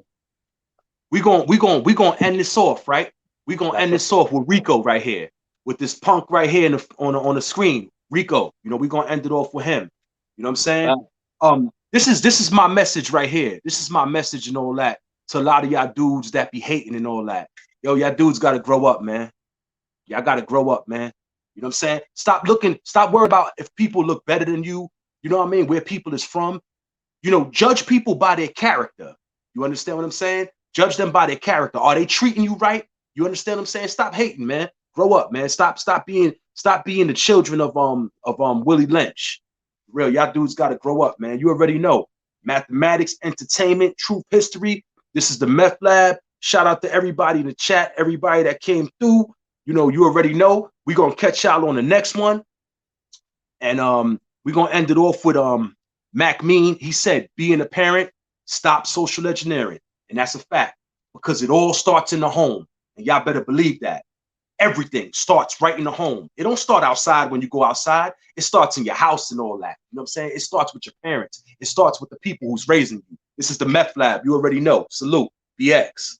We gonna end this off, right? We gonna That's end a this off with Rico right here, with this punk right here on the screen. Rico, you know, we gonna end it off with him. You know what I'm saying? fact. This is my message right here. This is my message and all that to a lot of y'all dudes that be hating and all that. Yo, y'all dudes gotta grow up, man. Y'all gotta grow up, man. You know what I'm saying? Stop worrying about if people look better than you. You know what I mean? Where people is from. You know, judge people by their character. You understand what I'm saying? Judge them by their character. Are they treating you right? You understand what I'm saying? Stop hating, man. Grow up, man. Stop being the children of Willie Lynch. Real, y'all dudes gotta grow up, man. You already know. Mathematics, entertainment, truth, history. This is the Meth Lab. Shout out to everybody in the chat, everybody that came through. You know, you already know. We're gonna catch y'all on the next one. And we're gonna end it off with Mac Mean. He said, being a parent, stop social engineering. And that's a fact. Because it all starts in the home. And y'all better believe that. Everything starts right in the home. It don't start outside when you go outside. It starts in your house and all that. You know what I'm saying? It starts with your parents. It starts with the people who's raising you. This is the Meth Lab. You already know. Salute. BX.